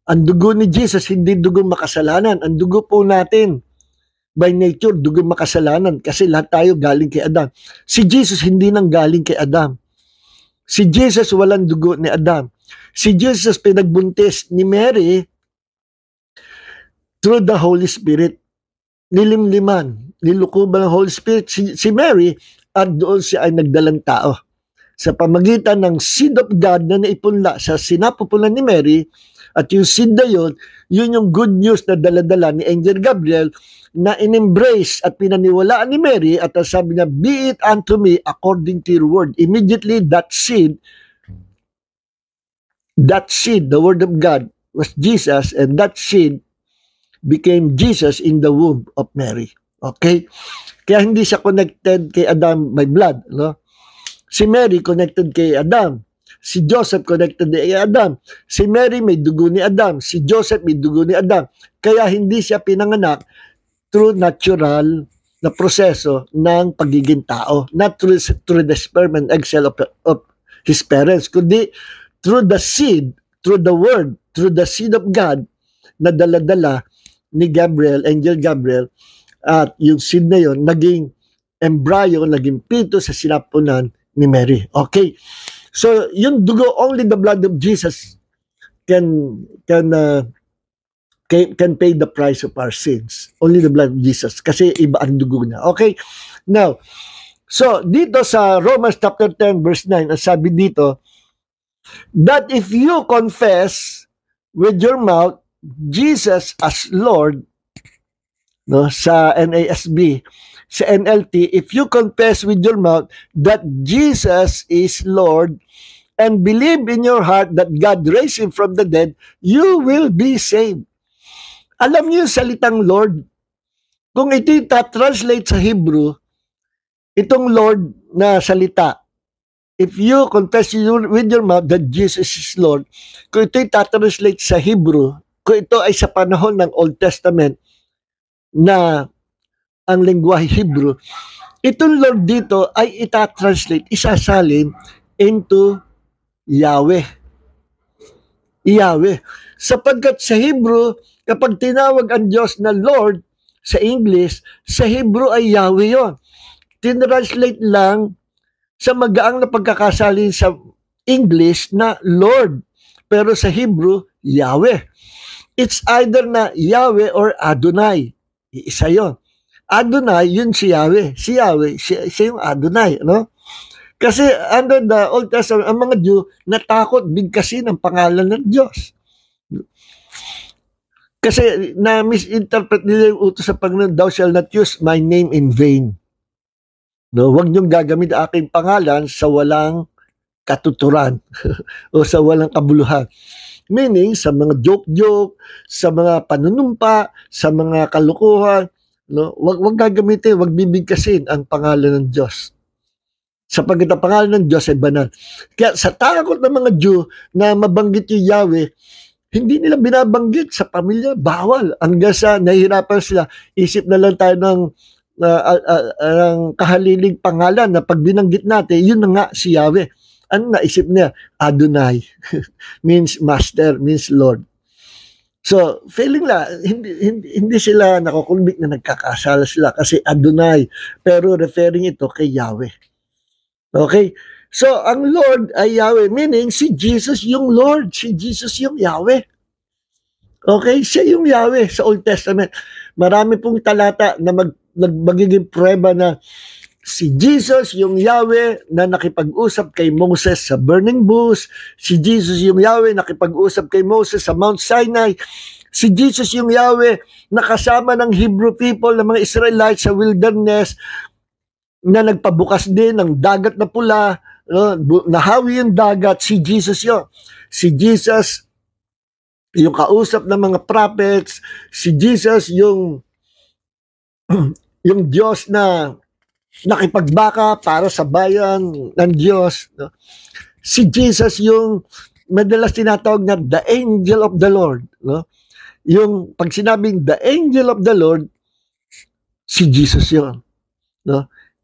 Ang dugo ni Jesus hindi dugo makasalanan. Ang dugo po natin, by nature, dugo makasalanan kasi lahat tayo galing kay Adam. Si Jesus hindi nang galing kay Adam. Si Jesus walang dugo ni Adam. Si Jesus pinagbuntis ni Mary through the Holy Spirit. Nilimliman, nilukuban ng Holy Spirit si Mary at doon siya ay nagdalang tao. Sa pamagitan ng seed of God na naipunla sa sinapupunan ni Mary, at yung seed na yun yung good news na daladala ni Angel Gabriel na in-embrace at pinaniwalaan ni Mary at sabi niya, be it unto me according to your word. Immediately that seed, the word of God was Jesus, and that seed became Jesus in the womb of Mary. Okay? Kaya hindi siya connected kay Adam by blood. No? Si Mary connected kay Adam. Si Joseph connected kay Adam. Si Mary may dugo ni Adam. Si Joseph may dugo ni Adam. Kaya hindi siya pinanganak through natural na proseso ng pagiging tao. Not through the sperm and egg cell of his parents, kundi through the seed, through the word, through the seed of God na dala-dala ni Gabriel, Angel Gabriel, at yung seed na yun, naging embryo, naging pito sa sinapunan ni Mary. Okay. So, yung dugo, only the blood of Jesus can pay the price of our sins. Only the blood of Jesus. Kasi iba ang dugo niya. Okay? Now, so, dito sa Romans chapter 10, verse 9, ang sabi dito, that if you confess with your mouth Jesus as Lord, no, sa NASB, sa NLT, if you confess with your mouth that Jesus is Lord and believe in your heart that God raised Him from the dead, you will be saved. Alam niyo yung salitang Lord? Kung ito translate sa Hebrew, itong Lord na salita, if you confess with your mouth that Jesus is Lord, kung ito translate sa Hebrew, kung ito ay sa panahon ng Old Testament na ang lengguwahe Hebrew, itong Lord dito ay itatranslate, isasalin into Yahweh. Yahweh. Sapagkat sa Hebrew, kapag tinawag ang Diyos na Lord sa English, sa Hebrew ay Yahweh yun. Tinranslate lang sa magaang na pagkakasalin sa English na Lord. Pero sa Hebrew, Yahweh. It's either na Yahweh or Adonai. Isa yun. Adonai, yun si Yahweh. Si Yahweh, siya yung Adonai. No? Kasi under the Old Testament, ang mga Jew natakot bigkasin ang pangalan ng Diyos. Kasi na-misinterpret nila yung utos sa Panginoon, thou shall not use my name in vain. No, huwag niyong gagamit ang aking pangalan sa walang katuturan o sa walang kabuluhan. Meaning, sa mga joke-joke, sa mga panunumpa, sa mga kalukuhan, no, wag gagamitin, wag bibigkasin ang pangalan ng Diyos. Sapagkat ang pangalan ng Diyos ay banal. Kaya sa takot ng mga Jew na mabanggit yung Yahweh, hindi nila binabanggit sa pamilya, bawal. Hanggang sa nahihirapan sila, isip na lang tayo ng kahaliling pangalan na pag binanggit natin, yun na nga si Yahweh. Ano naisip niya? Adonai. Means master, means Lord. So, feeling la, hindi sila nakukulbik na nagkakasala sila kasi Adonai. Pero referring ito kay Yahweh. Okay? So, ang Lord ay Yahweh, meaning si Jesus yung Lord, si Jesus yung Yahweh. Okay? Siya yung Yahweh sa Old Testament. Marami pong talata na magiging prueba na Si Jesus yung Yahweh na nakipag-usap kay Moses sa burning bush. Si Jesus yung Yahweh nakipag-usap kay Moses sa Mount Sinai. Si Jesus yung Yahweh na kasama ng Hebrew people, ng mga Israelites sa wilderness, na nagpabukas din ng dagat na pula, nahawi yung dagat. Si Jesus yun. Si Jesus yung kausap ng mga prophets. Si Jesus yung Diyos na nakipagbaka para sa bayan ng Diyos. Si Jesus yung madalas tinatawag na the angel of the Lord. Yung pag sinabing the angel of the Lord, si Jesus yun.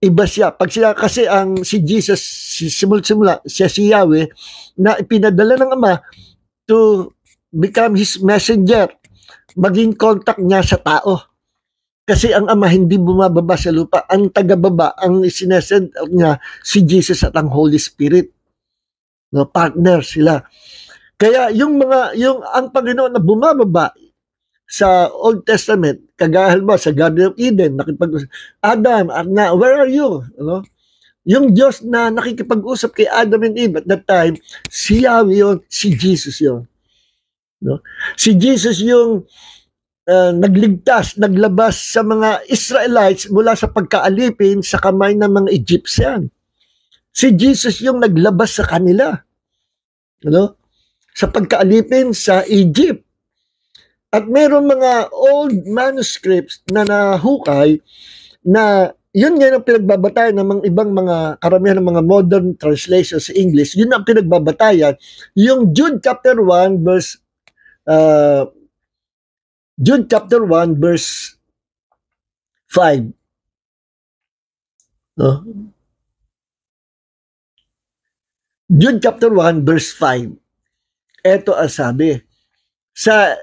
Iba siya. Pag sila, kasi si Jesus, simula siya si Yahweh, na ipinadala ng Ama to become His messenger, maging contact niya sa tao. Kasi ang Ama hindi bumababa sa lupa. Ang tagababa, ang isinesend niya, si Jesus at ang Holy Spirit. Partner sila. Kaya ang Panginoon na bumababa sa Old Testament, kagaya mo sa Garden of Eden, Adam, where are you? Yung Diyos na nakikipag-usap kay Adam and Eve at that time, si Yahweh yun, si Jesus yun. Si Jesus yung nagligtas, naglabas sa mga Israelites mula sa pagkaalipin sa kamay ng mga Egyptian. Si Jesus yung naglabas sa kanila. Sa pagkaalipin sa Egypt. At meron mga old manuscripts na nahukay na yun nga ang pinagbabatayan ng mga ibang mga karamihan ng mga modern translations sa English. Yun ang pinagbabatayan. Yung Jude chapter 1 verse 5. Jude chapter 1 verse 5. Ito ang sabi. Sa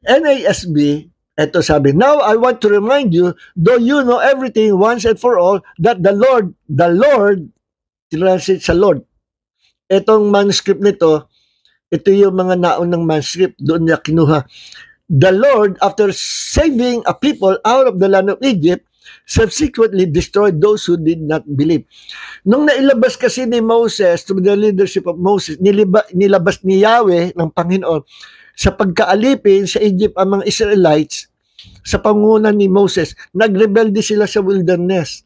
NASB, ito sabi, now I want to remind you, though you know everything once and for all, that the Lord, translate sa Lord. Itong manuscript nito, ito yung mga naunang manuscript, doon niya kinuha. The Lord, after saving a people out of the land of Egypt, subsequently destroyed those who did not believe. Nung nailabas kasi ni Moses, through the leadership of Moses, nilabas ni Yahweh ng Panginoon sa pagkaalipin sa Egypt ang mga Israelites, sa pangunan ni Moses, nagrebelde sila sa wilderness.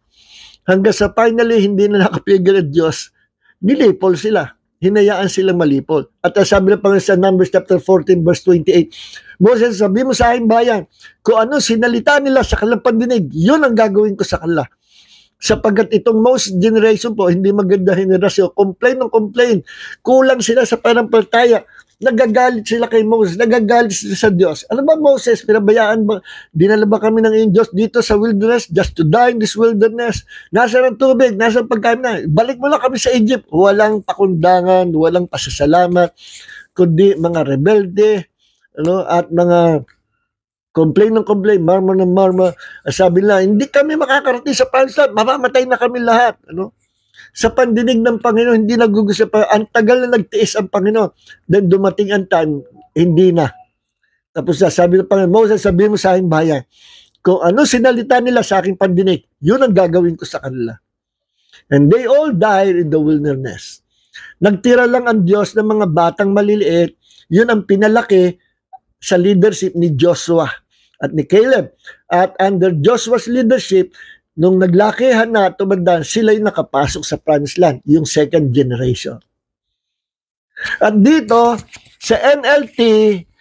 Hanggang sa finally, hindi na nakapigil ang Diyos, nilipol sila. Hinayaan silang malipol. At sabi na Panginoon sa Numbers chapter 14 verse 28, Moses, sabi mo sa aking bayan, kung ano sinalita nila sa kanilang pandinig, yun ang gagawin ko sa kanila. Sapagkat itong most generation po, hindi maganda henerasyon, complain, kulang sila sa panampalataya, nagagalit sila kay Moses, nagagalit sila sa Diyos. Ano ba Moses, pinabayaan ba, dinala ba kami ng iyong Diyos dito sa wilderness, just to die in this wilderness? Nasa ng tubig, nasa pagkain na, balik mo lang kami sa Egypt. Walang pakundangan, walang pasasalamat, kundi mga rebelde, at mga complain, marma. Sabi nila, hindi kami makakarating sa Palestine, mamamatay na kami lahat. Sa pandinig ng Panginoon, hindi nagugusto pa. Ang tagal na nagtiis ang Panginoon. Then dumating ang time, hindi na. Tapos sabi ng Panginoon, Moses, sabihin mo sa aking bayan, kung ano sinalita nila sa aking pandinig, yun ang gagawin ko sa kanila. And they all died in the wilderness. Nagtira lang ang Diyos ng mga batang maliliit, yun ang pinalaki sa leadership ni Joshua at ni Caleb. At under Joshua's leadership, nung naglakihan na tumanda, sila yung nakapasok sa promised land, yung second generation. At dito, sa NLT,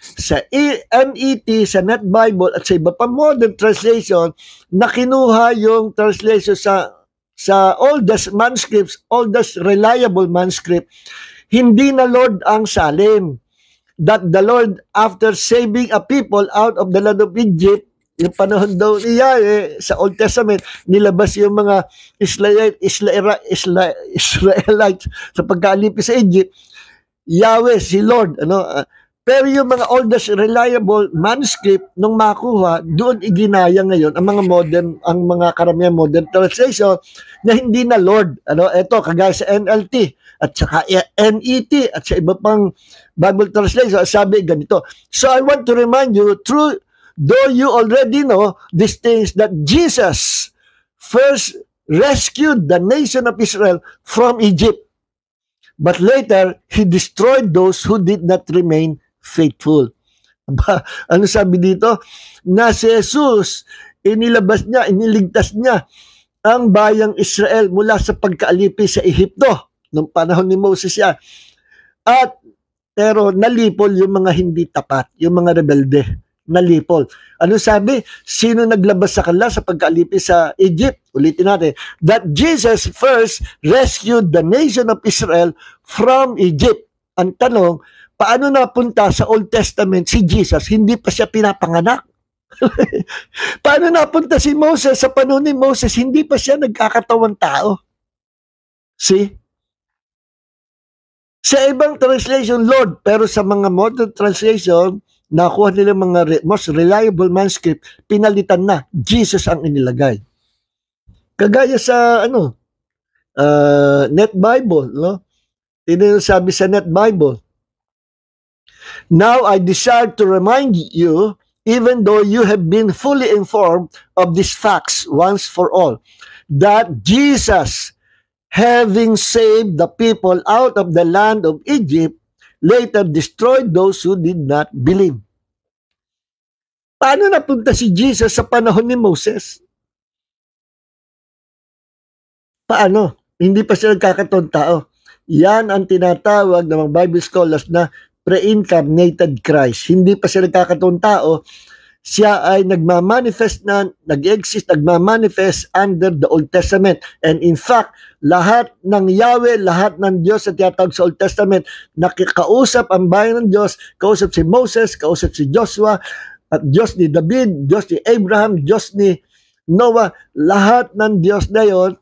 sa NET, sa Net Bible, at sa iba pa modern translation, na kinuha yung translation sa oldest manuscripts, oldest reliable manuscript, hindi na Lord ang salim. That the Lord, after saving a people out of the land of Egypt, yung panahon daw ni Yahweh sa Old Testament, nilabas yung mga Israelites sa pagkaalipin sa Egypt, Yahweh, si Lord. Pero yung mga oldest reliable manuscript nung makuha, doon iginaya ngayon ang mga karamihan modern translation na hindi na Lord. Ito, kagaya sa NLT at saka NET at sa iba pang Bible translation, sabi ganito. So I want to remind you, though you already know these things, that Jesus first rescued the nation of Israel from Egypt. But later, He destroyed those who did not remain faithful. Ano sabi dito? Na si Jesus, iniligtas niya ang bayang Israel mula sa pagkaalipi sa Ehipto noong panahon ni Moses yan. Pero nalipol yung mga hindi tapat, yung mga rebelde. Nalipol. Ano sabi? Sino naglabas sa kanila sa pagkaalipi sa Egypt? Ulitin natin. That Jesus first rescued the nation of Israel from Egypt. Ang tanong, paano napunta sa Old Testament si Jesus? Hindi pa siya pinapanganak. Paano napunta si Moses sa panahon ni Moses? Hindi pa siya nagkakatawang tao. See? Sa ibang translation, Lord, pero sa mga modern translation, nakuha nila mga most reliable manuscript, pinalitan na, Jesus ang inilagay. Kagaya sa, Net Bible, no? Sabi sa Net Bible, now I desire to remind you, even though you have been fully informed of these facts once for all, that Jesus, having saved the people out of the land of Egypt, later destroyed those who did not believe. Paano napunta si Jesus sa panahon ni Moses? Paano? Hindi pa siya nagkakataon tao. Yan ang tinatawag ng mga Bible scholars na pre-incarnated Christ. Hindi pa siya nagkakataon tao. Siya ay nagmamanifest na, nag-exist, nagmamanifest under the Old Testament. And in fact, lahat ng Yahweh, lahat ng Diyos at tinatawag sa Old Testament, nakikausap ang bayan ng Diyos, kausap si Moses, kausap si Joshua, at Diyos ni David, Diyos ni Abraham, Diyos ni Noah, lahat ng Diyos na yon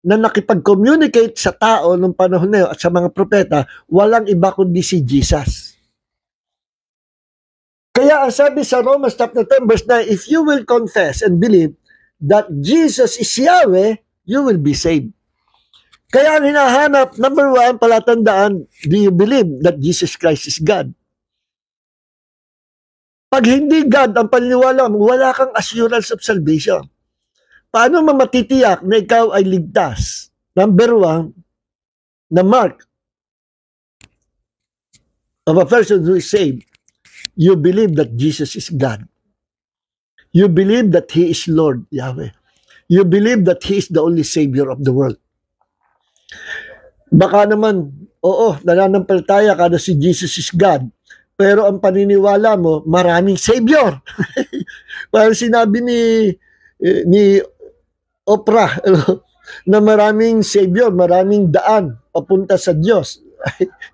na nakipag-communicate sa tao nung panahon na yun at sa mga propeta, walang iba kundi si Jesus. Kaya ang sabi sa Romans chapter 10 verse 9, if you will confess and believe that Jesus is Yahweh, you will be saved. Kaya ang hinahanap, number one, palatandaan, do you believe that Jesus Christ is God? Pag hindi God ang paniniwala mo, wala kang assurance of salvation. Paano mamatitiyak na ikaw ay ligtas? Number one, the mark of a person who is saved, you believe that Jesus is God. You believe that He is Lord, Yahweh. You believe that He is the only Savior of the world. Baka naman, oo, nananampalataya ka na si Jesus is God, pero ang paniniwala mo, maraming Savior. Parang sinabi ni Oprah, na maraming Savior, maraming daan papunta sa Diyos.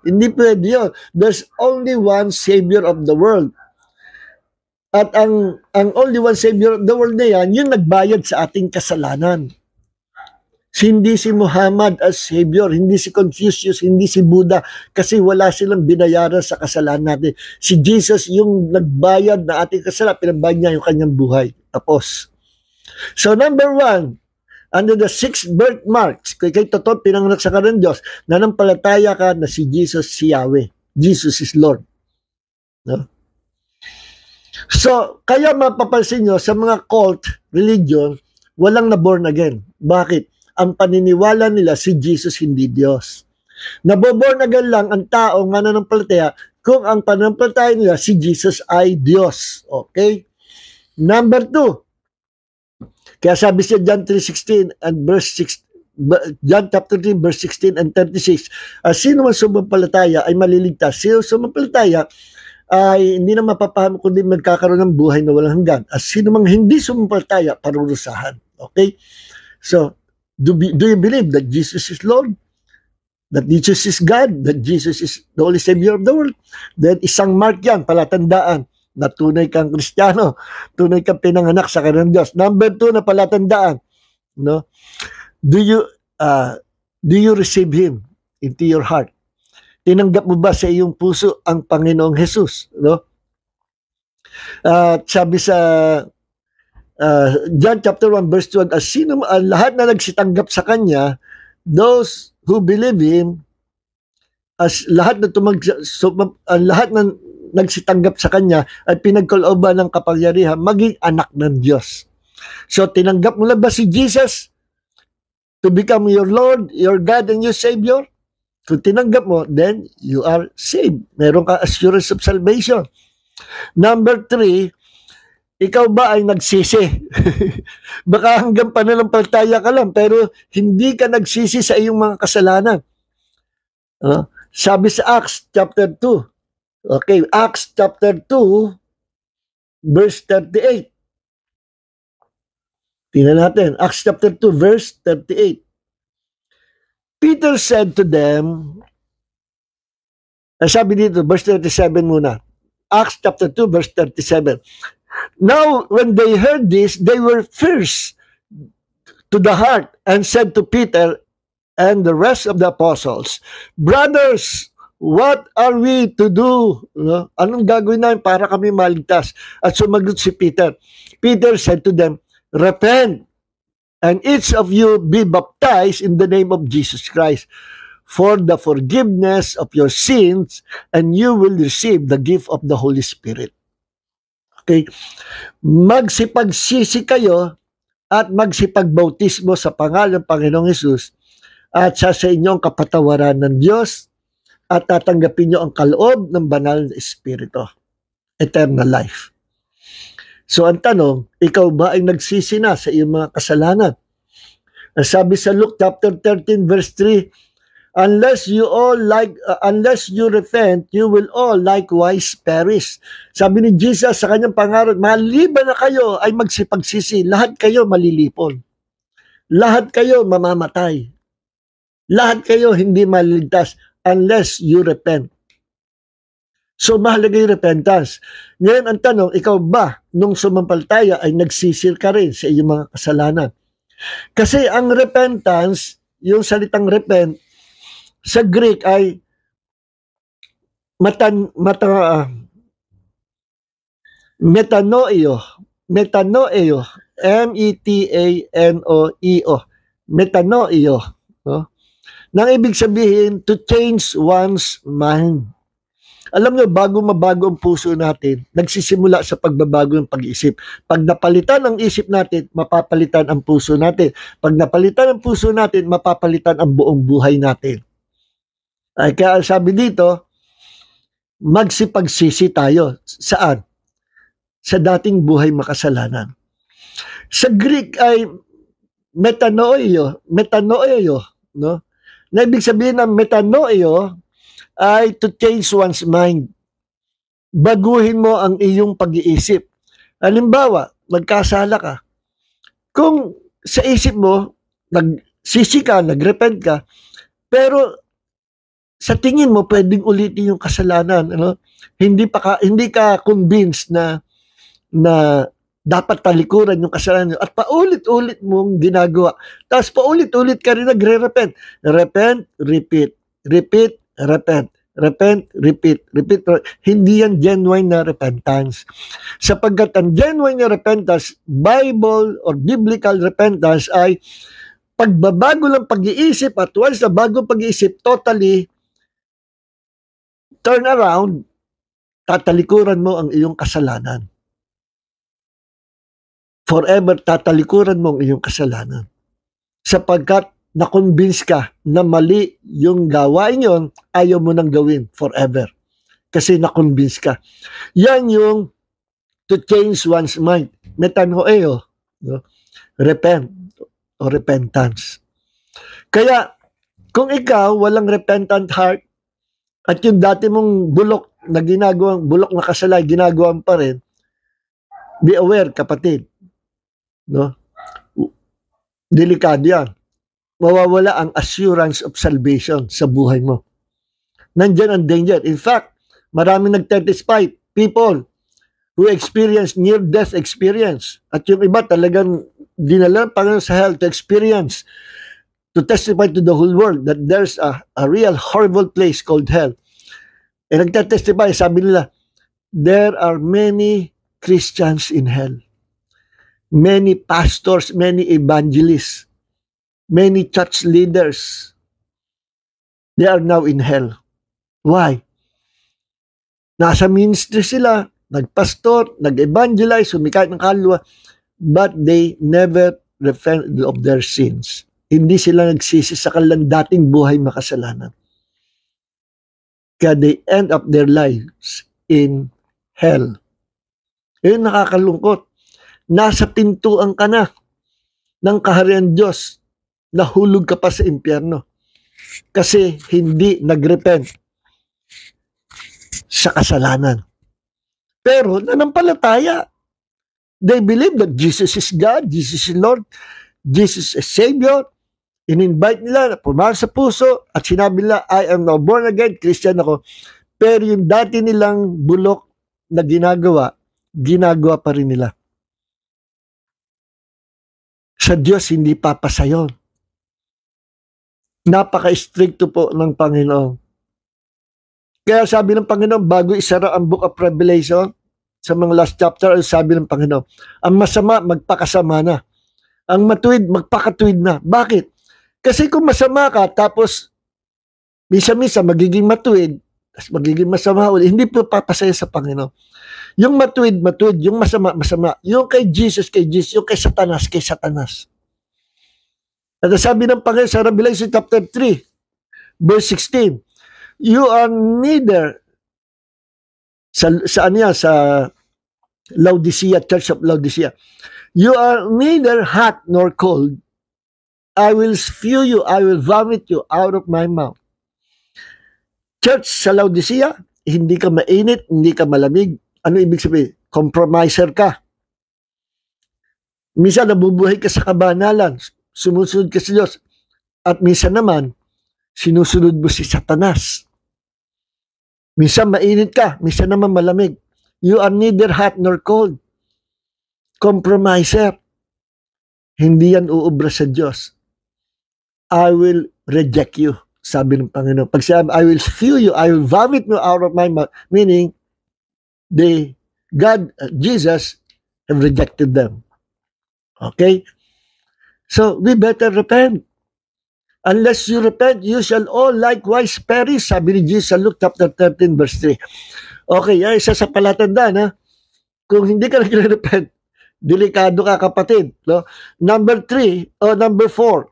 Hindi pwede yun. There's only one Savior of the world. At ang only one Savior of the world na yan, yung nagbayad sa ating kasalanan. Hindi si Muhammad as Savior, hindi si Confucius, hindi si Buddha, kasi wala silang binayaran sa kasalanan natin. Si Jesus yung nagbayad na ating kasalanan, pinabayad niya yung kanyang buhay. Tapos. So number one, under the 6 birthmarks, kay totoo pinanganak sa kanan Diyos, nanampalataya ka na si Jesus si Yahweh. Jesus is Lord. No? So, kaya mapapansin nyo, sa mga cult religion, walang na-born again. Bakit? Ang paniniwala nila si Jesus hindi Diyos. Naboborn again lang ang tao nga nanampalataya kung ang pananampalataya nila si Jesus ay Diyos. Okay? Number 2, kaya sabi siya John 3:16 and verse 6, John chapter 3 verse 16 and 36, sino man sumampalataya ay maliligtas. Sino sumampalataya ay hindi na mapapahamak kundi magkakaroon ng buhay na walang hanggan. Sino mang hindi sumampalataya, parurusahan. Okay? So, do you believe that Jesus is Lord? That Jesus is God? That Jesus is the only Savior of the world? Then isang mark yan, palatandaan na tunay kang Kristiyano, tunay kang pinanganak sa kanang Diyos. Number 2 na palatandaan, no? Do you receive Him into your heart? Tinanggap mo ba sa iyong puso ang Panginoong Jesus, no? Sabi sa John chapter 1 verse 12, lahat na nagsitanggap sa Kanya, those who believe Him, lahat na nagsitanggap sa Kanya at pinagkalooban ng kapangyarihan maging anak ng Diyos. So, tinanggap mo na ba si Jesus? to become your Lord, your God, and your Savior, kung tinanggap mo, then you are saved. Meron ka assurance of salvation. Number 3, ikaw ba ay nagsisi? Baka hanggang pananampalataya ka lang, pero hindi ka nagsisi sa iyong mga kasalanan. Sabi sa Acts chapter 2. Okay, Acts chapter 2, verse 38. Tingnan natin, Acts chapter 2, verse 38. Peter said to them, sabi dito, verse 37 muna. Acts chapter 2, verse 37. Now, when they heard this, they were fierce to the heart and said to Peter and the rest of the apostles, Brothers, what are we to do? Anong gagawin namin para kami maligtas? At sumagot si Peter. Peter said to them, Repent, and each of you be baptized in the name of Jesus Christ for the forgiveness of your sins, and you will receive the gift of the Holy Spirit. Okay? Magsipagsisi kayo at magsipagbautismo sa pangalan ng Panginoong Hesus at sa inyong kapatawaran ng Diyos at tatanggapin nyo ang kaloob ng banal na Espiritu. Eternal life. So ang tanong, ikaw ba ay nagsisi na sa iyong mga kasalanan? Ang sabi sa Luke chapter 13 verse 3, unless you repent, you will all likewise perish. Sabi ni Jesus sa kanyang pangaral, maliban na kayo ay magsipagsisi, lahat kayo malilipon. Lahat kayo mamamatay. Lahat kayo hindi maliligtas unless you repent. So, mahalaga yung repentance. Ngayon, ang tanong, ikaw ba, nung sumampalataya, ay nagsisir ka rin sa iyong mga kasalanan? Kasi ang repentance, yung salitang repent, sa Greek ay metanoeo. Metanoeo. M-E-T-A-N-O-E-O. Metanoeo. No? Nang ibig sabihin, to change one's mind. Alam nyo, bago mabago ang puso natin, nagsisimula sa pagbabago ng pag-iisip. Pag napalitan ang isip natin, mapapalitan ang puso natin. Pag napalitan ang puso natin, mapapalitan ang buong buhay natin. Ay, kaya sabi dito, magsipagsisi tayo. Saan? Sa dating buhay makasalanan. Sa Greek ay metanoeo, no? Na ibig sabihin ng metanoeo ay to change one's mind. Baguhin mo ang iyong pag-iisip. Halimbawa, magkasala ka. Kung sa isip mo, nagsisi ka, nagrepent ka, pero sa tingin mo, pwedeng ulitin yung kasalanan. Ano? Hindi ka convinced na dapat talikuran yung kasalanan at paulit-ulit mong ginagawa. Tapos paulit-ulit ka rin nagre-repent. Repent, repeat. Repeat, repent. Repent, repeat. Repeat. Hindi yan genuine na repentance. Sapagkat ang genuine na repentance, Bible or biblical repentance ay pagbabago ng pag-iisip at once na bagong pag-iisip, totally turn around, tatalikuran mo ang iyong kasalanan. Forever tatalikuran mo ang iyong kasalanan. Sapagkat na-convince ka na mali yung gawain yon, ayaw mo nang gawin forever. Kasi na-convince ka. Yan yung to change one's mind. Metanoeo. No? Repent o repentance. Kaya, kung ikaw walang repentant heart at yung dati mong bulok na kasalanan, ginagawa pa rin, be aware, kapatid. No? Delikado yan. Mawawala ang assurance of salvation sa buhay mo. Nandyan ang danger. In fact, maraming nag-testify, people who experience near-death experience. At yung iba talagang dinala ng Panginoon sa hell to experience, to testify to the whole world that there's a real horrible place called hell. And nag-testify, sabi nila, there are many Christians in hell. Many pastors, many evangelists, many church leaders, they are now in hell. Why? Nasa ministry sila, nagpastor, nag-evangelize, sumikat ng kaluluwa, but they never repent of their sins. hindi sila nagsisi sa kanilang dating buhay makasalanan. Kaya they end up their lives in hell. Yun nakakalungkot. Nasa pintuan ka na ng kaharian Diyos, nahulog ka pa sa impyerno. Kasi hindi nagrepent sa kasalanan. Pero nanampalataya. They believe that Jesus is God, Jesus is Lord, Jesus is Savior. In-invite nila, pumarap sa puso, at sinabi nila, I am now born again, Christian ako. Pero yung dati nilang bulok na ginagawa pa rin nila. Sa Diyos, hindi papasa yun. Napaka-stricto po ng Panginoon. Kaya sabi ng Panginoon, bago isara ang Book of Revelation, sa mga last chapter, sabi ng Panginoon, ang masama, magpakasama na. Ang matuwid, magpakatuwid na. Bakit? Kasi kung masama ka, tapos misa-misa magiging matuwid, tapos magiging masama ulit, hindi po papasaya sa Panginoon. Yung matuwid, yung masama, masama. Yung kay Jesus, yung kay Satanas. At sabi ng Panginoon sa Revelation chapter 3, verse 16, you are neither sa Laodicea, Church of Laodicea, you are neither hot nor cold. I will spew you, I will vomit you out of my mouth. Church sa Laodicea, hindi ka mainit, hindi ka malamig. Ano ibig sabihin? Compromiser ka. Minsan nabubuhay ka sa kabanalan, sumusunod ka sa Diyos. At minsan naman, sinusunod mo si Satanas. Minsan mainit ka, minsan naman malamig. You are neither hot nor cold. Compromiser. Hindi yan uubra sa Diyos. I will reject you, sabi ng Panginoon. Pag sabi, I will spew you, I will vomit you out of my mouth. Meaning, Jesus have rejected them. Okay? So, we better repent. Unless you repent, you shall all likewise perish, sabi ni Jesus sa Luke chapter 13, verse 3. Okay, isa sa palatandaan, ha? Kung hindi ka nagre-repent, delikado ka, kapatid. No? Number 4,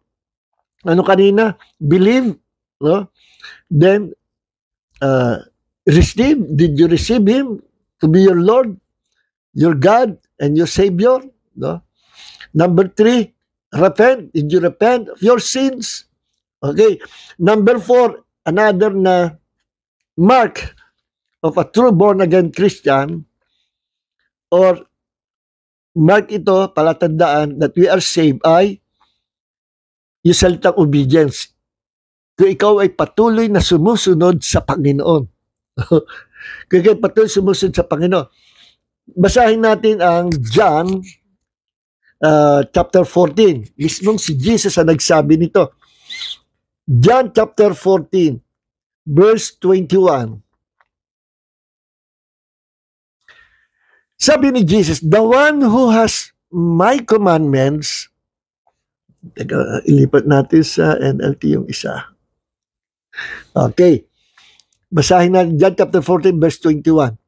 ano kanina? Believe, no? Then, receive. Did you receive Him to be your Lord, your God, and your Savior? No? Number 3, repent. Did you repent of your sins? Okay. Number 4, another na mark of a true born-again Christian, or mark ito, palatandaan, that we are saved ay yung salitang obedience. Kung ikaw ay patuloy na sumusunod sa Panginoon. Kung ikaw ay patuloy sumusunod sa Panginoon. Basahin natin ang John chapter 14. Mismong si Jesus ang nagsabi nito. John chapter 14, verse 21. Sabi ni Jesus, the one who has my commandments, ilipat natin sa NLT yung isa. Okay. Basahin natin John chapter 14, verse 21.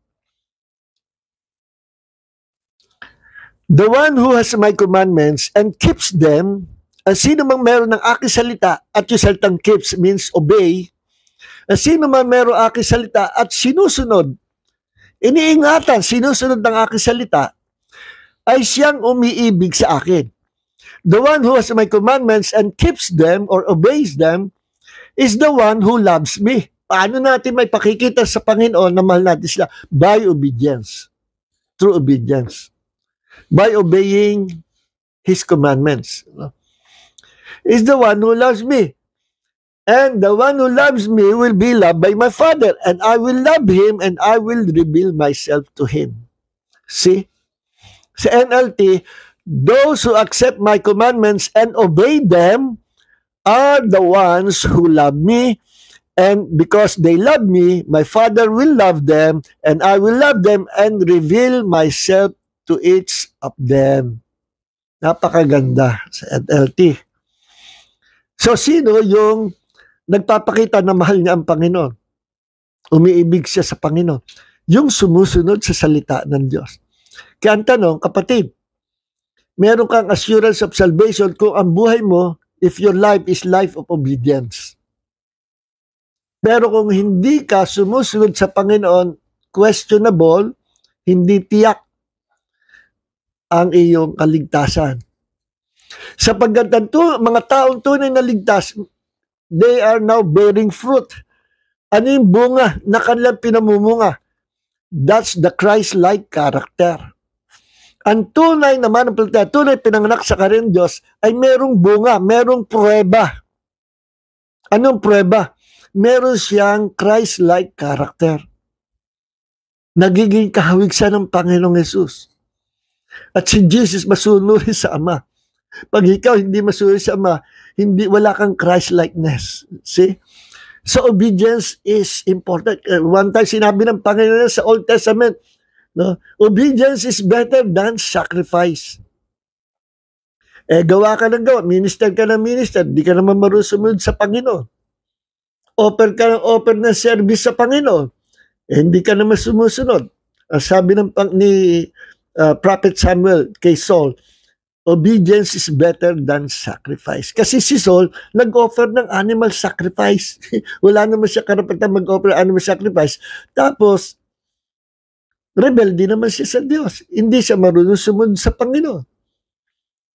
The one who has my commandments and keeps them, ang sino mang meron ng aking salita, at yung salitang keeps means obey, ang sino mang meron aking salita at sinusunod, iniingatan, sinusunod ng aking salita, ay siyang umiibig sa akin. The one who has my commandments and keeps them or obeys them is the one who loves me. Paano natin may pakikita sa Panginoon na mahal natin sila? By obedience. Through obedience. By obeying His commandments. Is the one who loves me. And the one who loves me will be loved by my Father. And I will love him and I will reveal myself to him. See? Sa NLT, those who accept my commandments and obey them are the ones who love me. And because they love me, my Father will love them and I will love them and reveal myself to each of them. Napakaganda sa NLT. So, sino yung nagpapakita na mahal niya ang Panginoon? Umiibig siya sa Panginoon. Yung sumusunod sa salita ng Diyos. Kaya ang tanong, kapatid, meron kang assurance of salvation kung ang buhay mo if your life is life of obedience. Pero kung hindi ka sumusunod sa Panginoon, questionable, hindi tiyak ang iyong kaligtasan. Sapagkat mga taong tunay na ligtas, they are now bearing fruit. Ano yung bunga na kanilang pinamumunga? That's the Christ-like character. Ang tunay naman, tunay pinanganak sa karin Diyos, ay merong bunga, merong prueba. Anong prueba? Meron siyang Christ-like character. Nagiging kahawig siya ng Panginoong Yesus. At si Jesus masunurin sa Ama. Pag ikaw hindi masunurin sa Ama, wala kang Christ-likeness. See? So obedience is important. One time sinabi ng Panginoon sa Old Testament, no? Obedience is better than sacrifice. Gawa ka ng gawa, minister ka ng minister, di ka naman marunong sumunod sa Panginoon. Offer ka ng offer ng service sa Panginoon, hindi ka naman sumusunod. Sabi ni Prophet Samuel kay Saul, obedience is better than sacrifice. Kasi si Saul, nag-offer ng animal sacrifice. Wala naman siya karapatan mag-offer ng animal sacrifice. Tapos, rebelde naman siya sa Diyos. Hindi siya marunong sumunod sa Panginoon.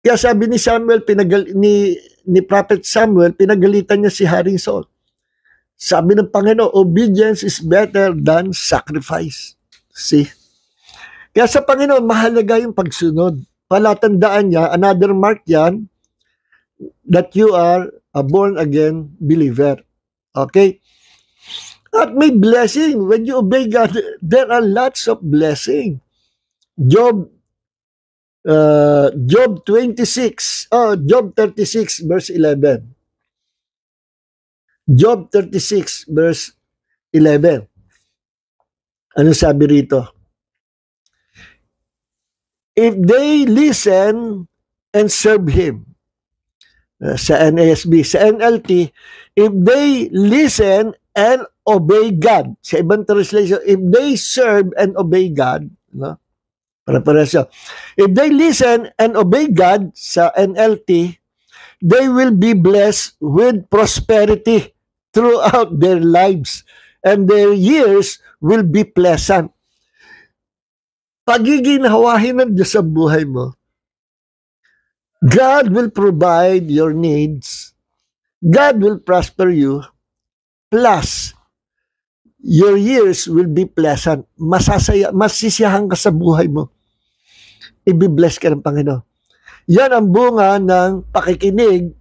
Kaya sabi ni Samuel, ni Prophet Samuel, pinagalitan niya si Haring Saul. Sabi ng Panginoon, obedience is better than sacrifice. See? Kaya sa Panginoon, mahalaga yung pagsunod. Palatandaan niya, another mark yan, that you are a born-again believer. Okay? At may blessing. When you obey God, there are lots of blessing. Job 36, Job 36, verse 11. Job 36, verse 11. Ano sabi rito? If they listen and serve Him, sa NASB, sa NLT, if they listen and obey God, sa ibang translation, if they serve and obey God, no? Para-parehas. If they listen and obey God, sa NLT, they will be blessed with prosperity throughout their lives, and their years will be pleasant. Pagiging hawahin ng Diyos sa buhay mo, God will provide your needs, God will prosper you, plus, your years will be pleasant. Masisiyahan ka sa buhay mo. Ibibless ka ng Panginoon. Yan ang bunga ng pakikinig,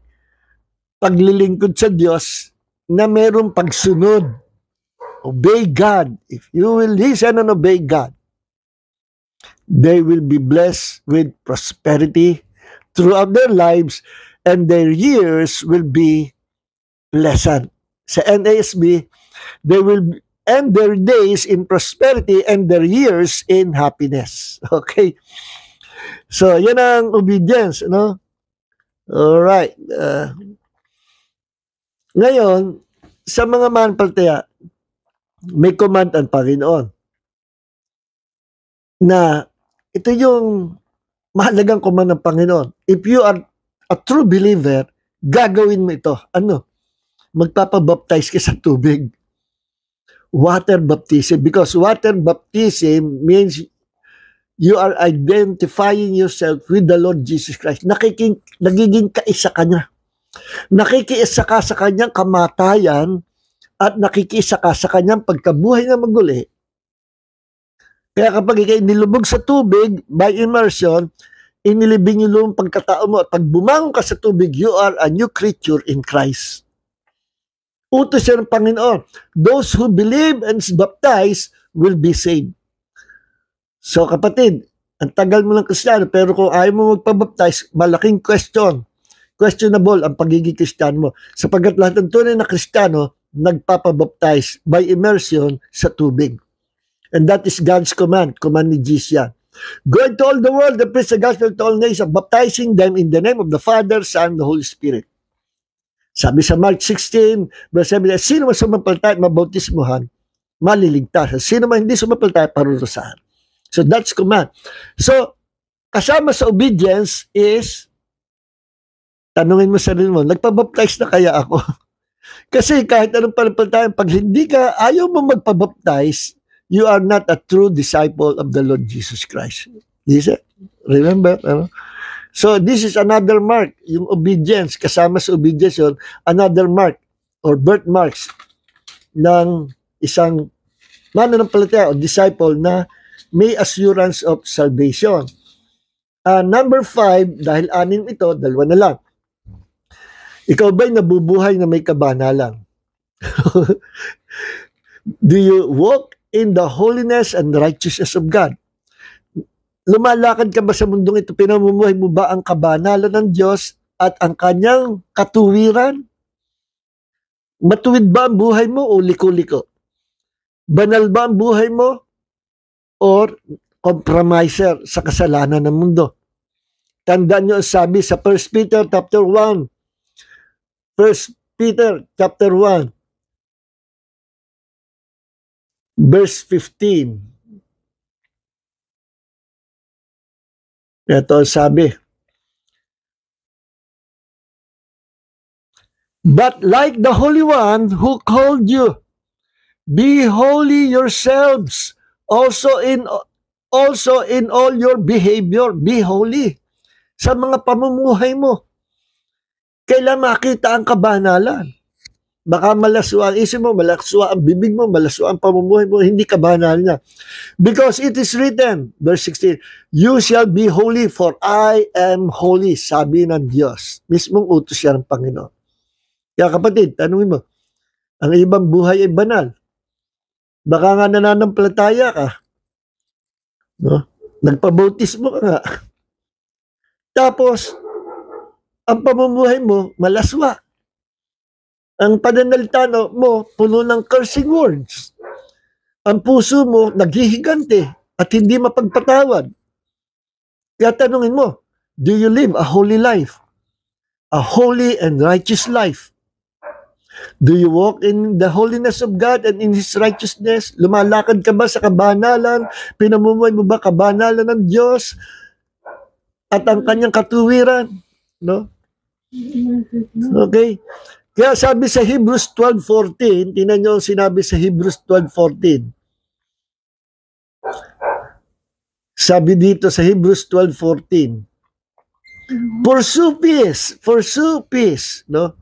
paglilingkod sa Diyos, na merong pagsunod. Obey God. If you will listen and obey God, they will be blessed with prosperity throughout their lives, and their years will be pleasant. Sa NASB, they will end their days in prosperity and their years in happiness. Okay? So, yan ang obedience, no? Alright. Ngayon, sa mga mananampalataya, may command ang Panginoon na ito yung mahalagang command ng Panginoon. If you are a true believer, gagawin mo ito. Ano? Magpapabaptize ka sa tubig. Water baptism. Because water baptism means you are identifying yourself with the Lord Jesus Christ. Nagiging kaisa ka niya. Nakikiisa ka sa kanyang kamatayan at nakikiisa ka sa kanyang pagkabuhay na maguli. Kaya kapag ikaw nilubog sa tubig by immersion, inilibing yung pagkatao mo at pag bumangon ka sa tubig, you are a new creature in Christ. Utos siya ng Panginoon. Those who believe and is baptized will be saved. So kapatid, ang tagal mo ng Kristiyano, pero kung ayaw mo magpabaptize, malaking questionable ang pagiging Kristiyano mo. Sapagkat lahat ng tunay na Kristiyano, nagpapabaptize by immersion sa tubig. And that is God's command ni Jesus yan. Go into all the world and preach the gospel to all nations, baptizing them in the name of the Father, Son, and the Holy Spirit. Sabi sa Mark 16, verse 7, sino man sumampalataya at mabautismuhan, maliligtas. Sino man hindi sumampalataya, parurusahan. So that's command. So, kasama sa obedience is Tanungin mo sarili mo, nagpabaptize na kaya ako? Kasi kahit anong pananampalataya, pag hindi ka, ayaw mo magpabaptize, you are not a true disciple of the Lord Jesus Christ. Listen, remember? So this is another mark, yung obedience, kasama sa obedience yun, another mark or birthmarks ng isang mananampalataya o disciple na may assurance of salvation. Number 5, dahil 6 ito, 2 na lang. Ikaw ba'y nabubuhay na may kabanalan? Do you walk in the holiness and righteousness of God? Lumalakad ka ba sa mundong ito? Pinamumuhay mo ba ang kabanalan ng Diyos at ang kanyang katuwiran? Matuwid ba ang buhay mo o liko-liko? Banal ba ang buhay mo or compromiser sa kasalanan ng mundo? Tandaan nyo sabi sa 1 Peter chapter 1, 1 Peter chapter 1, verse 15. Ito sabi, but like the Holy One who called you, be holy yourselves also in all your behavior. Be holy sa mga pamumuhay mo. Kailan makita ang kabanalan? Baka malaswa ang isip mo, malaswa ang bibig mo, malaswa ang pamumuhay mo, hindi kabanalan niya. Because it is written, verse 16, you shall be holy for I am holy, sabi ng Diyos. Mismong utos siya ng Panginoon. Kaya kapatid, tanungin mo, ang ibang buhay ay banal. Baka nga nananampalataya ka. No? Nagpabautismo ka nga. Tapos, ang pamumuhay mo, malaswa. Ang pananalita mo, puno ng cursing words. Ang puso mo, naghihigante at hindi mapagpatawad. Kaya tanungin mo, do you live a holy life? A holy and righteous life? Do you walk in the holiness of God and in His righteousness? Lumalakad ka ba sa kabanalan? Pinamumuhay mo ba kabanalan ng Diyos at ang kanyang katuwiran? No? Okay? Kaya sabi sa Hebrews 12:14, tingnan nyo ang sinabi sa Hebrews 12:14. Sabi dito sa Hebrews 12:14, pursue peace, no?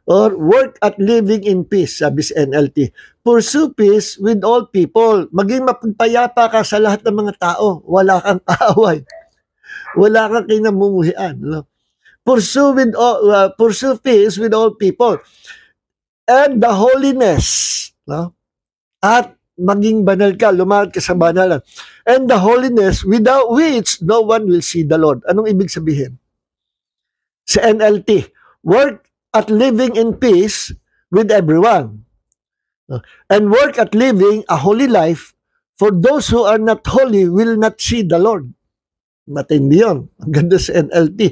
Or work at living in peace, sabi sa NLT. Pursue peace with all people. Maging mapagpayapa ka sa lahat ng mga tao. Wala kang kaaway. Wala kang kinamumuhian. No? Pursue peace with all people. And the holiness. No? At maging banal ka, lumakad ka sa banalan. And the holiness without which no one will see the Lord. Anong ibig sabihin? Sa NLT, work at living in peace with everyone. And work at living a holy life, for those who are not holy will not see the Lord. Matindi yun. Ang ganda sa NLT.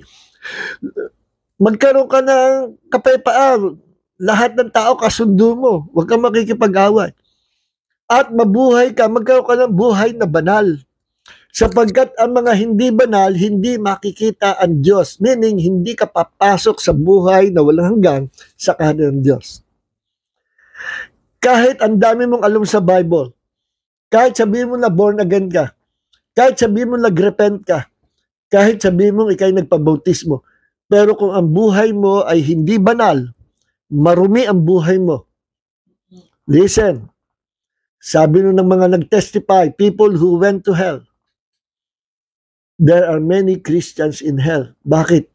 Magkaroon ka ng kapayapaan. Lahat ng tao kasundo mo. Huwag kang makikipag-away. At mabuhay ka, magkaroon ka ng buhay na banal. Sapagkat ang mga hindi banal, hindi makikita ang Diyos. Meaning, hindi ka papasok sa buhay na walang hanggan sa kahanan ng Diyos. Kahit ang dami mong alam sa Bible, kahit sabihin mo na born again ka, kahit sabihin mo nag-repent ka, kahit sabihin mo ikay nagpabautismo, pero kung ang buhay mo ay hindi banal, marumi ang buhay mo. Listen, sabi ng mga nag-testify, people who went to hell, there are many Christians in hell. Bakit?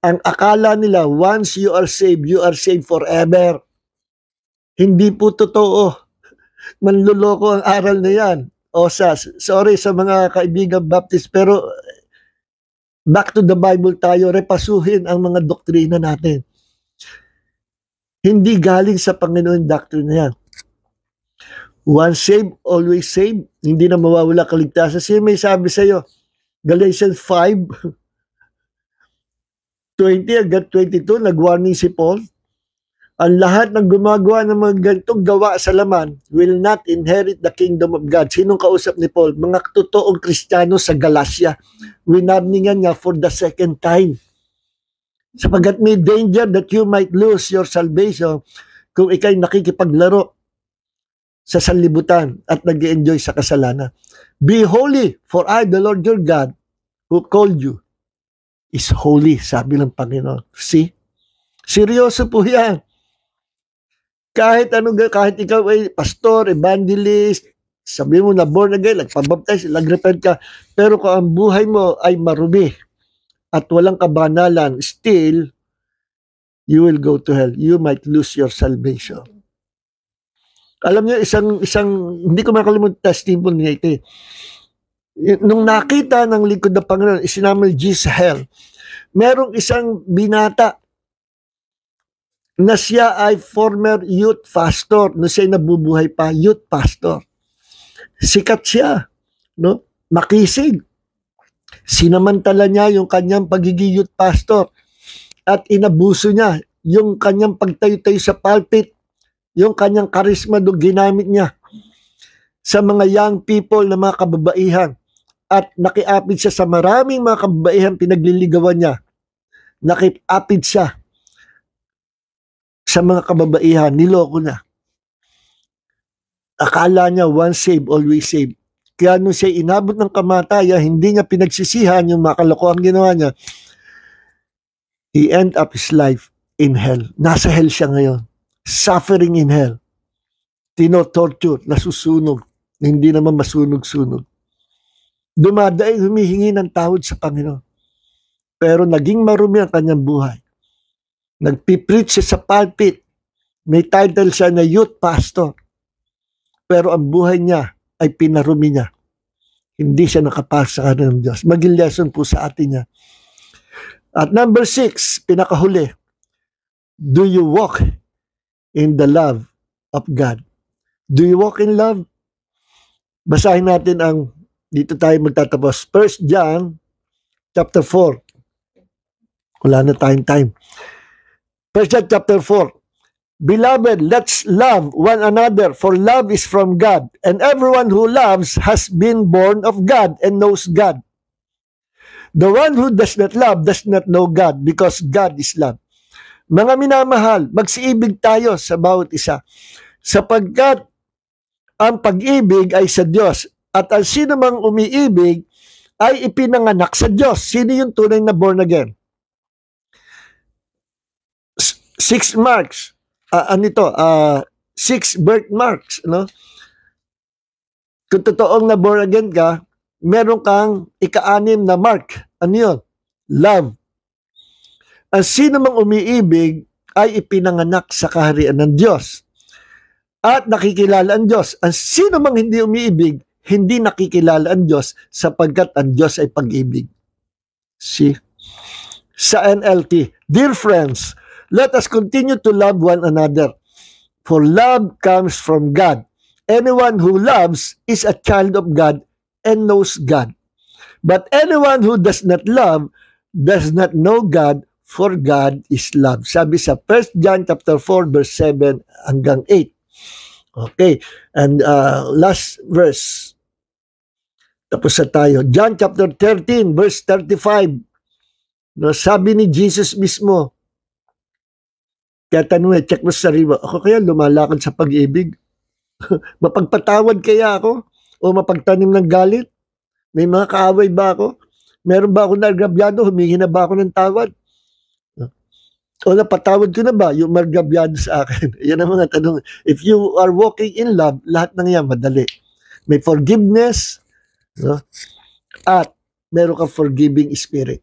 Ang akala nila, once you are saved forever. Hindi po totoo. Manluloko ang aral na yan. O sorry sa mga kaibigan Baptist, pero back to the Bible tayo, repasuhin ang mga doktrina natin. Hindi galing sa Panginoon doctrine na yan. Once saved, always saved. Hindi na mawawala kaligtasan. Kasi may sabi sa iyo, Galatians 5:20 hanggang 22, nag-warning si Paul. Ang lahat ng gumagawa ng mga ganitong gawa sa laman will not inherit the kingdom of God. Sinong kausap ni Paul? Mga totoong Kristiyano sa Galacia. Winarningan niya for the second time. Sapagkat may danger that you might lose your salvation kung ikay nakikipaglaro sa sanlibutan at nag-enjoy sa kasalanan. Be holy, for I, the Lord your God, who called you, is holy, sabi ng Panginoon. See? Seryoso po yan. Kahit ikaw ay pastor, evangelist, sabi mo na born again, nagpabaptize, nagrepent ka, pero kung ang buhay mo ay marumi at walang kabanalan, still, you will go to hell. You might lose your salvation. Alam niyo, isang hindi ko makalimutan testimony niya ito. Nung nakita ng lingkod ng Panginoon, isinamal Jesus sa hell, merong isang binata na siya ay former youth pastor, no siya ay nabubuhay pa, youth pastor. Sikat siya, no? Makisig. Sinamantala niya yung kanyang pagiging youth pastor at inabuso niya yung kanyang pagtayo-tayo sa pulpit, yung kanyang karisma do ginamit niya sa mga young people na mga kababaihan at nakiapid siya sa maraming mga kababaihan pinagliligawan niya. Nakiapid siya sa mga kababaihan, niloko na. Akala niya once saved, always saved. Kaya nung siya inabot ng kamatayan, hindi niya pinagsisihan yung mga kalokohan ginawa niya. He end up his life in hell. Nasa hell siya ngayon. Suffering in hell. Tino-torture, nasusunog. Hindi naman masunog-sunog. Dumadaig, humihingi ng tawad sa Panginoon. Pero naging marumi ang kanyang buhay. Nagpipreach siya sa pulpit. May title siya na youth pastor. Pero ang buhay niya ay pinarumi niya. Hindi siya nakapasa sa kanan ng Diyos. Maging lesson po sa atin niya. At number 6, pinakahuli. Do you walk in the love of God? Do you walk in love? Basahin natin ang, dito tayo magtatapos. 1 John chapter 4. Wala na tayong time. 1 John chapter 4. Beloved, let's love one another, for love is from God, and everyone who loves has been born of God and knows God. The one who does not love does not know God, because God is love. Mga minamahal, magsiibig tayo sa bawat isa, sapagkat ang pag-ibig ay sa Diyos, at ang sino mang umiibig ay ipinanganak sa Diyos. Sino yung tunay na born again? 6 marks. 6 birthmarks, no? Kung totoong na born again ka, meron kang ika-6 na mark. Ano yun? Love. Ang sino mang umiibig ay ipinanganak sa kaharian ng Diyos. At nakikilala ang Diyos. Ang sino mang hindi umiibig, hindi nakikilala ang Diyos sapagkat ang Diyos ay pag-ibig. See? Sa NLT, dear friends, let us continue to love one another, for love comes from God. Anyone who loves is a child of God and knows God. But anyone who does not love does not know God, for God is love. Sabi sa 1 John chapter 4 verse 7 hanggang 8. Okay, and last verse. Tapos na tayo. John chapter 13 verse 35. No, sabi ni Jesus mismo, kaya tanong check mo sa sarili, ako kaya lumalakad sa pag-ibig? Mapagpatawad kaya ako? O mapagtanim ng galit? May mga kaaway ba ako? Meron ba ako nagabyado? Humingi na ba ako ng tawad? O napatawad ko na ba yung margabyado sa akin? Yan ang mga tanong. If you are walking in love, lahat ng yan madali. May forgiveness, no? At meron kang forgiving spirit.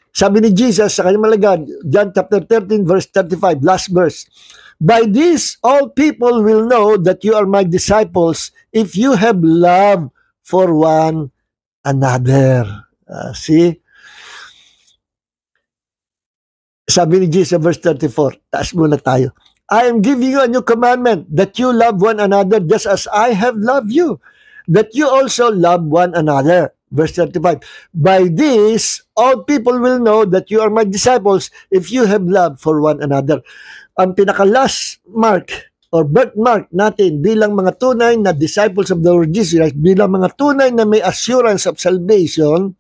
Sabi ni Jesus sa kanyang malagad, John chapter 13 verse 35, last verse. By this, all people will know that you are my disciples if you have love for one another. See? Sabi ni Jesus verse 34, taas muna tayo. I am giving you a new commandment, that you love one another just as I have loved you, that you also love one another. Verse 35, by this, all people will know that you are my disciples if you have love for one another. Ang pinaka-last mark or birthmark natin bilang mga tunay na disciples of the Lord Jesus Christ, bilang mga tunay na may assurance of salvation,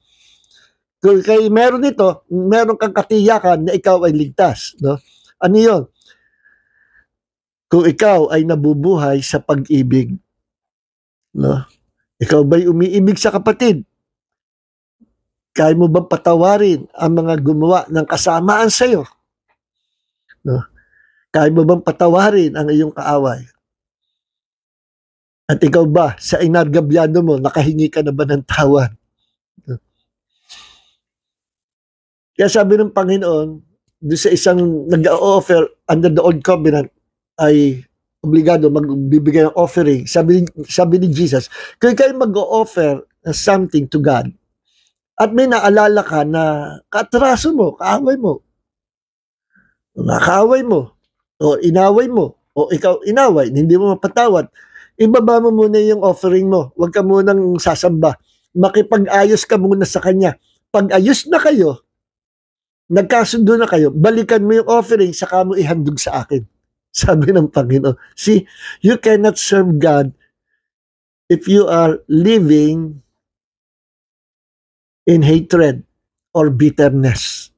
Kung kay meron ito, meron kang katiyakan na ikaw ay ligtas, no? Ano 'yon? Kung ikaw ay nabubuhay sa pag-ibig, no? Ikaw ba'y umiibig sa kapatid? Kaya mo bang patawarin ang mga gumawa ng kasamaan sa iyo? No? Kaya mo bang patawarin ang iyong kaaway? At ikaw ba, sa inargabyado mo, nakahingi ka na ba ng tawad? No? Kaya sabi ng Panginoon, doon sa isang nag-o-offer under the old covenant, ay obligado magbibigay ng offering. Sabi ni Jesus, kung kayo mag-o-offer something to God, at may naalala ka na katraso mo, kaaway mo, nakaaway mo, o inaway mo, o ikaw inaway, hindi mo mapatawad, ibaba mo muna yung offering mo. Huwag ka munang sasamba. Makipag-ayos ka muna sa kanya. Pag ayos na kayo, nagkasundo na kayo, balikan mo yung offering, saka mo ihandog sa akin. Sabi ng Panginoon. See, you cannot serve God if you are living in hatred or bitterness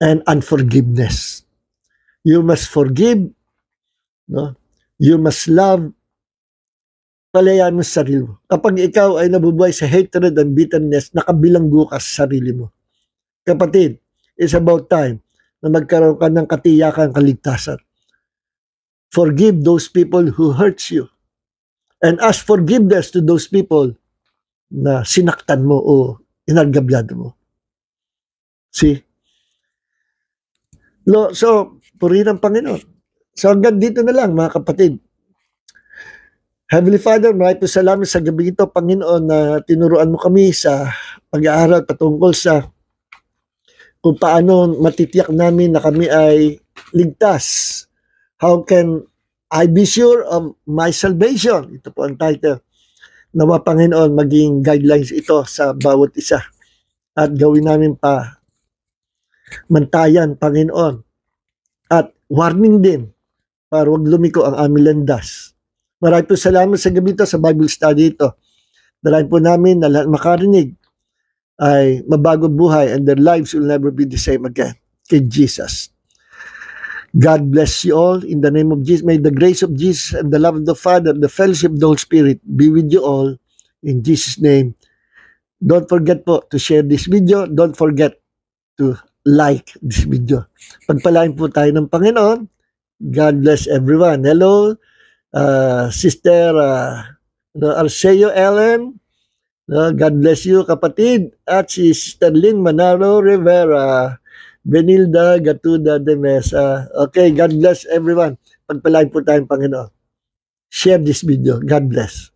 and unforgiveness. You must forgive, no? You must love. Palayaan mo sa sarili mo. Kapag ikaw ay nabubuhay sa hatred and bitterness, nakabilanggo ka sa sarili mo. Kapatid, it's about time na magkaroon ka ng katiyakan, kaligtasan. Forgive those people who hurts you. And ask forgiveness to those people na sinaktan mo o inargabyado mo. See? So, purihin ang Panginoon. So, hanggang dito na lang, mga kapatid. Heavenly Father, maraming salamat sa gabi ito, Panginoon, na tinuruan mo kami sa pag-aaral patungkol sa kung paano matitiyak namin na kami ay ligtas. How can I be sure of my salvation? Ito po ang title. Nawa, Panginoon, maging guidelines ito sa bawat isa. At gawin namin pa mantayan, Panginoon. At warning din para wag lumiko ang aming landas. Maraming po salamat sa gabi ito, sa Bible study ito. Dalayan po namin na lahat makarinig ay mabago buhay and their lives will never be the same again. Kay Jesus. God bless you all in the name of Jesus. May the grace of Jesus and the love of the Father, the fellowship of the Holy Spirit be with you all in Jesus' name. Don't forget po to share this video. Don't forget to like this video. Pagpalain po tayo ng Panginoon. God bless everyone. Hello, Sister Arceo Ellen. God bless you, kapatid. At si Sister Lynn Manaro Rivera. Benilda Gatuda de Mesa. Okay, God bless everyone. Pagpalain po tayong Panginoon. Share this video. God bless.